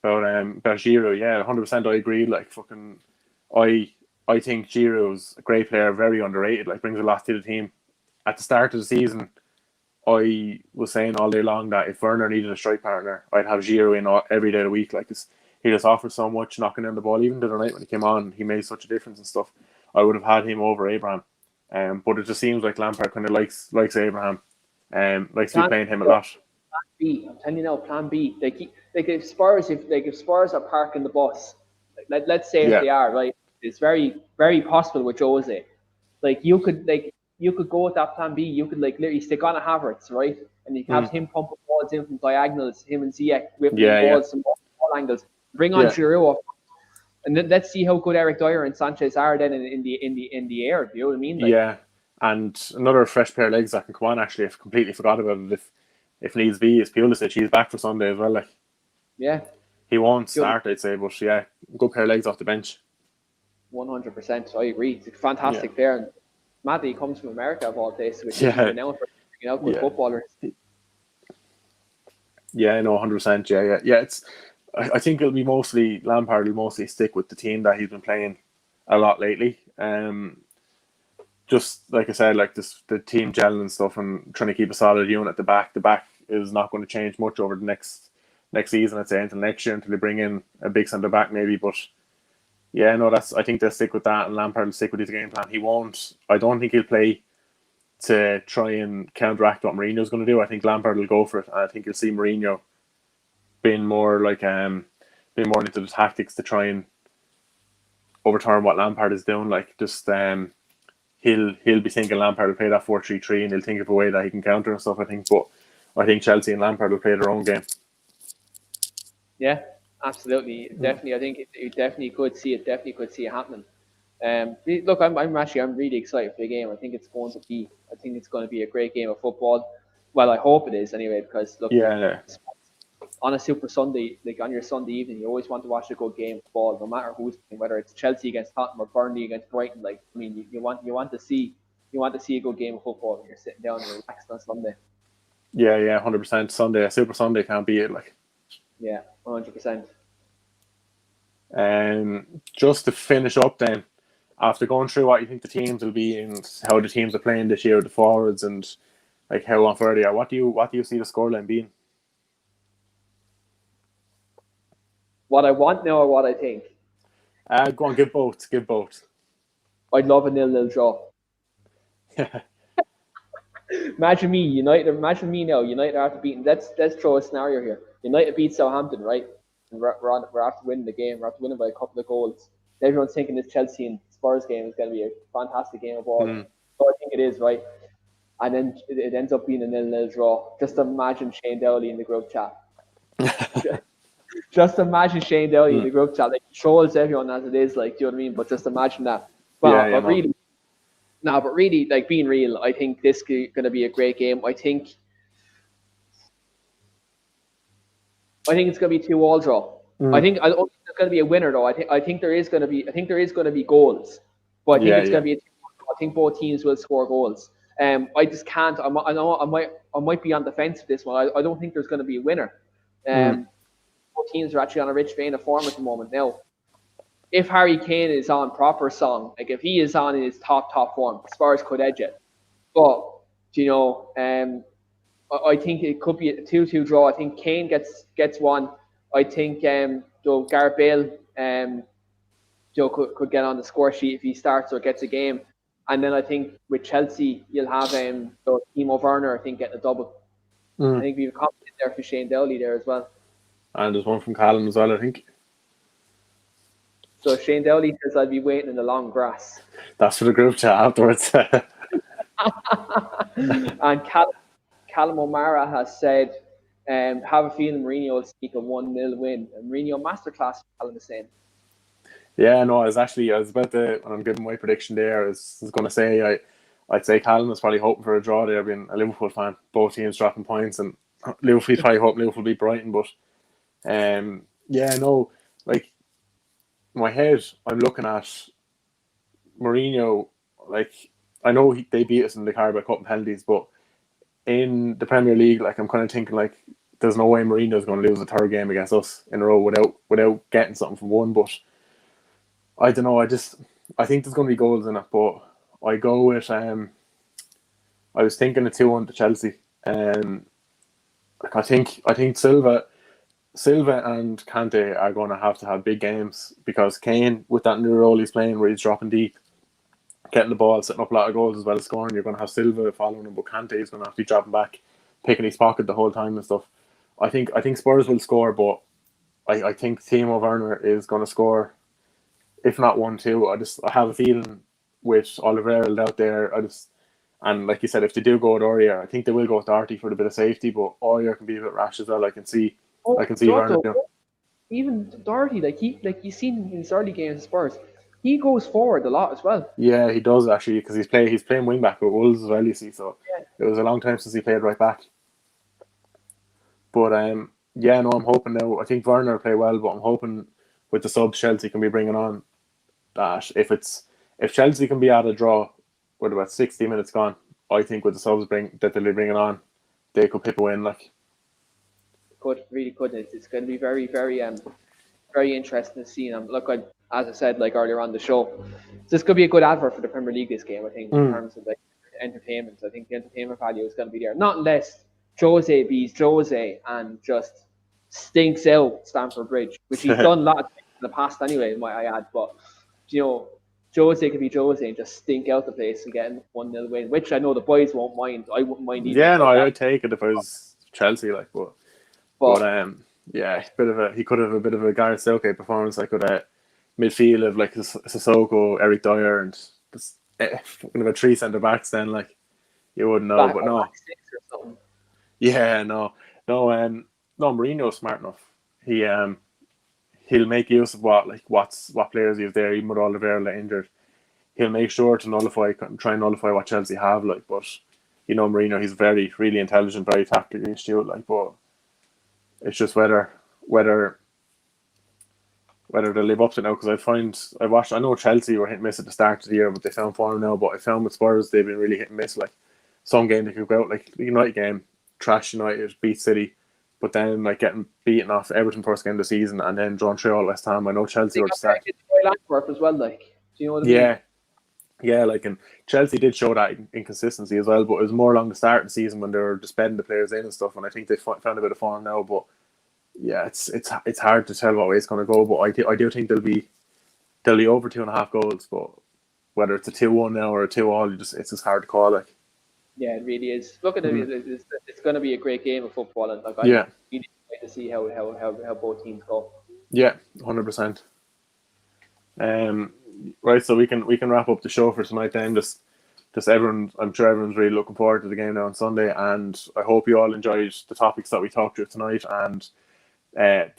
about Giroud. Yeah, 100%. I agree. Like fucking, I I think Giroud's a great player, very underrated. Like brings a lot to the team. At the start of the season, I was saying all day long that if Werner needed a strike partner, I'd have Giroud in every day of the week. Like this, he just offers so much knocking down the ball. Even the other night when he came on, he made such a difference and stuff. I would have had him over Abraham. But it just seems like Lampard kind of likes Abraham. Likes to be Plan playing him a lot. B. I'm telling you now, Plan B. Like if Spurs are parking the bus, like let's say if Yeah. they are right, it's very possible with Jose. You could go with that Plan B. You could like literally stick on a Havertz, right, and you can have Mm. him pumping balls in from diagonals, him and Ziyech whipping in Yeah, yeah. balls from all angles. Bring on Yeah. Giroud up, and then let's see how good Eric Dyer and Sanchez are then in the air. Do you know what I mean? Like, Yeah. And another fresh pair of legs that can come on, actually, I've completely forgot about it. If needs be, is Pulisic. He's back for Sunday as well. Like yeah, he won't good. start, I'd say, but yeah, good pair of legs off the bench. 100%. I agree. It's a Yeah. fantastic player. And Matty comes from America of all places, which isn't Yeah. renowned for bringing out good Yeah. footballers. Yeah, no, 100%. Yeah, yeah. Yeah, I think it'll be mostly Lampard will mostly stick with the team that he's been playing a lot lately. Just like I said, like this the team gelling and stuff and trying to keep a solid unit at the back. The back is not going to change much over the next season, I'd say, until next year, until they bring in a big centre back maybe. But yeah, no, I think they'll stick with that, and Lampard will stick with his game plan. He won't. I don't think he'll play to try and counteract what Mourinho's going to do. I think Lampard will go for it, and I think you'll see Mourinho being more like being more into the tactics to try and overturn what Lampard is doing. Like just he'll be thinking Lampard will play that 4-3-3, and he'll think of a way that he can counter and stuff. I think, but I think Chelsea and Lampard will play their own game. Yeah, absolutely. Definitely. I think it definitely could see it. Definitely could see it happening. Look, I'm really excited for the game. I think it's going to be a great game of football. Well, I hope it is anyway, because look, Yeah, on a Super Sunday, like on your Sunday evening, you always want to watch a good game of football, no matter who's playing, whether it's Chelsea against Tottenham or Burnley against Brighton. Like, I mean, you want to see a good game of football when you're sitting down and relaxed on Sunday. yeah, 100%. Sunday, a Super Sunday can't be it. Like, Yeah, 100%. Just to finish up then, after going through what you think the teams will be and how the teams are playing this year, the forwards and like how on further they are, what do you see the scoreline being? What I want now or what I think? Go on, give both. Give both. I'd love a 0-0 draw. Imagine me, United. Imagine me now. United are after beating. Let's throw a scenario here. United beat Southampton, right? And we're after winning the game. We're after winning by a couple of goals. Everyone's thinking this Chelsea and Spurs game is going to be a fantastic game of ball. So I think it is, right? And then it ends up being a 0-0 draw. Just imagine Shane Dowley in the group chat. Just imagine Shane Dowley in the group chat. Like, trolls everyone as it is, like, do you know what I mean? But just imagine that. But really, like, being real, I think this is going to be a great game. I think it's going to be 2-2 draw. I don't think there's going to be a winner though. I think there is going to be goals, but I think it's going to be a 2-2 draw. I think both teams will score goals. I just can't. I know I might be on the fence with this one. I don't think there's going to be a winner. Both teams are actually on a rich vein of form at the moment now. If Harry Kane is on proper song, like if he is on in his top form, Spurs could edge it. But I think it could be a 2-2 draw. I think Kane gets one. I think Gareth Bale could get on the score sheet if he starts or gets a game. And then I think with Chelsea you'll have Timo Werner, I think, getting a double. I think we have a confidence there for Shane Dowley there as well. And there's one from Callum as well, I think. So Shane Dowley says I'll be waiting in the long grass. That's for the group chat afterwards. And Callum O'Mara has said, have a feeling Mourinho will sneak a 1-0 win. And Mourinho masterclass, Callum is saying. Yeah, no, I was about to, when I'm giving my prediction there, I was going to say, I'd say Callum is probably hoping for a draw there, being a Liverpool fan. Both teams dropping points, and Liverpool probably hope Liverpool beat Brighton, but like, in my head, I'm looking at Mourinho, like, I know they beat us in the Carabao Cup penalties, but in the Premier League, like, I'm kind of thinking, like, there's no way Mourinho's going to lose a third game against us in a row without getting something from one, but I don't know, I think there's going to be goals in it, but I go with, I was thinking a 2-1 to Chelsea. Like, I think Silva and Kante are going to have big games, because Kane, with that new role he's playing where he's dropping deep, getting the ball, setting up a lot of goals as well as scoring, you're going to have Silva following him, but Kante is going to have to be dropping back, picking his pocket the whole time and stuff. I think Spurs will score, but I think Timo Werner is going to score, if not 1-2. I have a feeling with Alderweireld out there, and like you said, if they do go with Aurier, I think they will go with Doherty for a bit of safety, but Aurier can be a bit rash as well. I can see Werner. Even Doherty, like you've seen in his early games at Spurs, he goes forward a lot as well. Yeah, he does actually, because he's playing wing back with Wolves as well, you see. So It was a long time since he played right back. But I'm hoping now. I think Werner will play well, but I'm hoping with the subs Chelsea can be bringing on, that if Chelsea can be at a draw with about 60 minutes gone, I think with the subs that they'll be bringing on, they could pick a win. Like, really could. It's going to be very, very very interesting to see. And look, as I said, like earlier on the show, this could be a good advert for the Premier League this game. I think in terms of like entertainment, I think the entertainment value is going to be there. Not unless Jose beats Jose and just stinks out Stamford Bridge, which he's done a lot of things in the past anyway, might I add. But Jose could be Jose and just stink out the place and get a 1-0 win, which I know the boys won't mind. I wouldn't mind either. Yeah, no, I'd take it if I was Chelsea, like, but he could have a bit of a Gareth Southgate performance, like with a midfield of like Sissoko, Eric Dyer, and just kind of a 3 centre backs. Then, like, you wouldn't know, but no. Yeah, no. Mourinho's smart enough. He'll make use of what players he have there, even with Alderweireld injured. He'll make sure to try and nullify what Chelsea have, like. But Mourinho, he's very, really intelligent, very tactically astute, like. But it's just whether they live up to it now. Because I know Chelsea were hit and miss at the start of the year, but they found form now. But I found with Spurs they've been really hit and miss. Like, some game they could go out, like the United game, trash United, beat City, but then like getting beaten off Everton first game of the season and then drawn 3 all West Ham. I know Chelsea They were got the start. back into Royal Antwerp as well. Like, do you know what I mean? Yeah, yeah, like, and Chelsea did show that inconsistency as well, but it was more along the start of the season when they were just bedding the players in and stuff. And I think they found a bit of form now, but yeah, it's hard to tell what way it's going to go. But I do think they'll be over 2.5 goals. But whether it's a 2-1 now or a 2-all, it's just hard to call. Like, Yeah, it really is. Look at it. It's going to be a great game of football, and like, I'm yeah, really excited to see how both teams go. yeah, 100%. Right, so we can wrap up the show for tonight then. Just everyone, I'm sure everyone's really looking forward to the game now on Sunday, and I hope you all enjoyed the topics that we talked through tonight. And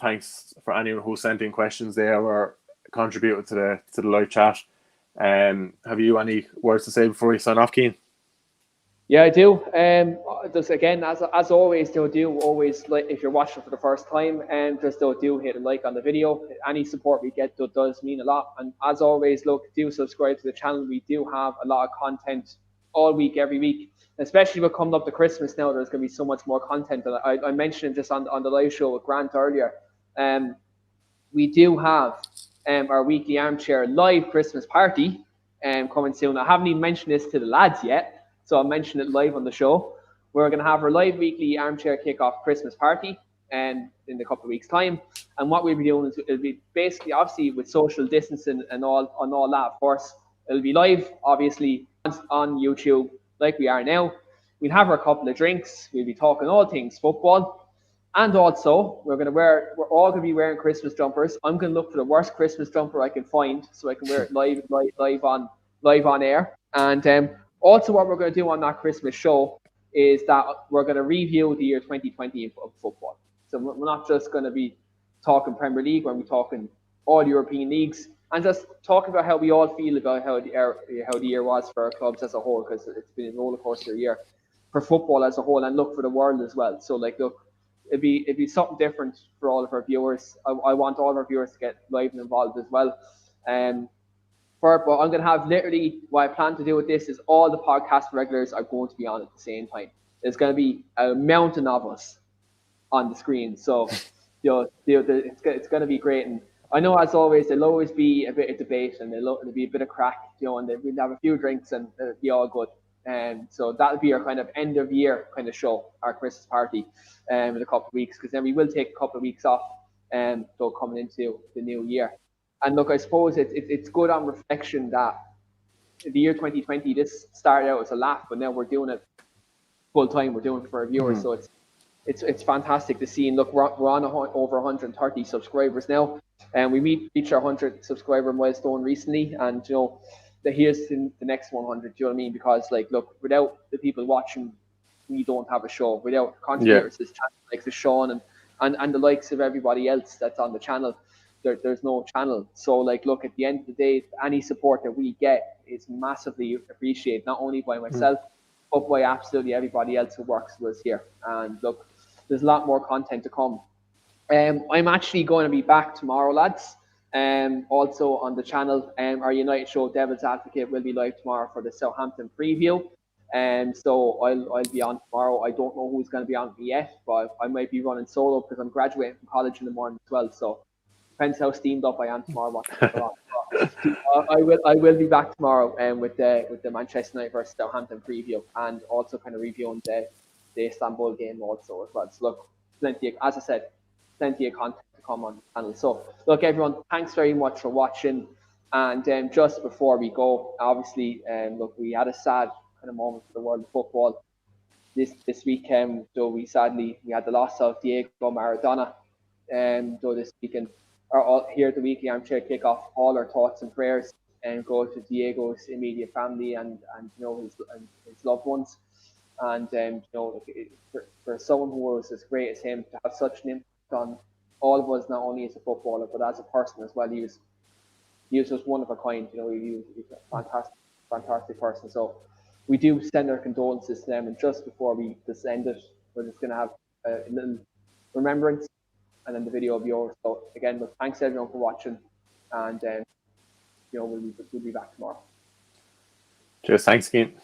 thanks for anyone who sent in questions there or contributed to the live chat. Have you any words to say before we sign off, Keane? Yeah, I do. Just again, as always, do always, like, if you're watching for the first time, just do hit a like on the video. Any support we get does mean a lot. And as always, look, do subscribe to the channel. We do have a lot of content all week, every week. Especially with coming up to Christmas now, there's going to be so much more content. And I mentioned just on the live show with Grant earlier. We do have our weekly armchair live Christmas party coming soon. I haven't even mentioned this to the lads yet. So I'll mention it live on the show. We're going to have our live weekly armchair kickoff Christmas party in a couple of weeks' time. And what we'll be doing is it'll be basically, obviously, with social distancing and all that, of course, it'll be live, obviously, on YouTube like we are now. We'll have our couple of drinks. We'll be talking all things football. And also, we're all going to be wearing Christmas jumpers. I'm going to look for the worst Christmas jumper I can find so I can wear it live on air. And also, what we're going to do on that Christmas show is that we're going to review the year 2020 of football. So we're not just going to be talking Premier League, we're going to be talking all European leagues and just talking about how we all feel about how the year was for our clubs as a whole, because it's been a roller coaster year for football as a whole, and look for the world as well. So, like, look, it'd be something different for all of our viewers. I want all of our viewers to get live and involved as well. But I'm going to have literally, what I plan to do with this is all the podcast regulars are going to be on at the same time. There's going to be a mountain of us on the screen. So, it's going to be great. And I know, as always, there'll always be a bit of debate and there'll be a bit of crack, and we'll have a few drinks and it'll be all good. So that'll be our kind of end of year kind of show, our Christmas party in a couple of weeks, because then we will take a couple of weeks off so coming into the new year. And look, I suppose it's good on reflection that the year 2020, this started out as a laugh, but now we're doing it full time. We're doing it for our viewers, so it's fantastic to see. And look, we're on over 130 subscribers now, and we reached our 100 subscriber milestone recently. And here's the next 100. Do you know what I mean? Because, like, look, without the people watching, we don't have a show. Without contributors, this channel, like the Sean and the likes of everybody else that's on the channel, there's no channel. So, like, look, at the end of the day, any support that we get is massively appreciated, not only by myself, but by absolutely everybody else who works with us here. And look, there's a lot more content to come. I'm actually going to be back tomorrow, lads. Also on the channel, our United show, Devil's Advocate, will be live tomorrow for the Southampton preview. So I'll be on tomorrow. I don't know who's going to be on yet, but I might be running solo because I'm graduating from college in the morning as well. So depends how steamed up I am tomorrow. I will be back tomorrow with the Manchester United versus Southampton preview, and also kind of reviewing the Istanbul game also as well. So look, as I said, plenty of content to come on the channel. So look, everyone, thanks very much for watching. And just before we go, obviously, look, we had a sad kind of moment for the world of football this weekend. So we had the loss of Diego Maradona. So this weekend, here at the weekly armchair kickoff, all our thoughts and prayers and go to Diego's immediate family and his loved ones. And for someone who was as great as him to have such an impact on all of us, not only as a footballer but as a person as well, he was just one of a kind. He was a fantastic person. So we do send our condolences to them. And just before we just end it, we're just going to have a little remembrance and then the video of yours. So again, look, thanks everyone for watching, and we'll be back tomorrow. Cheers, thanks, Keane.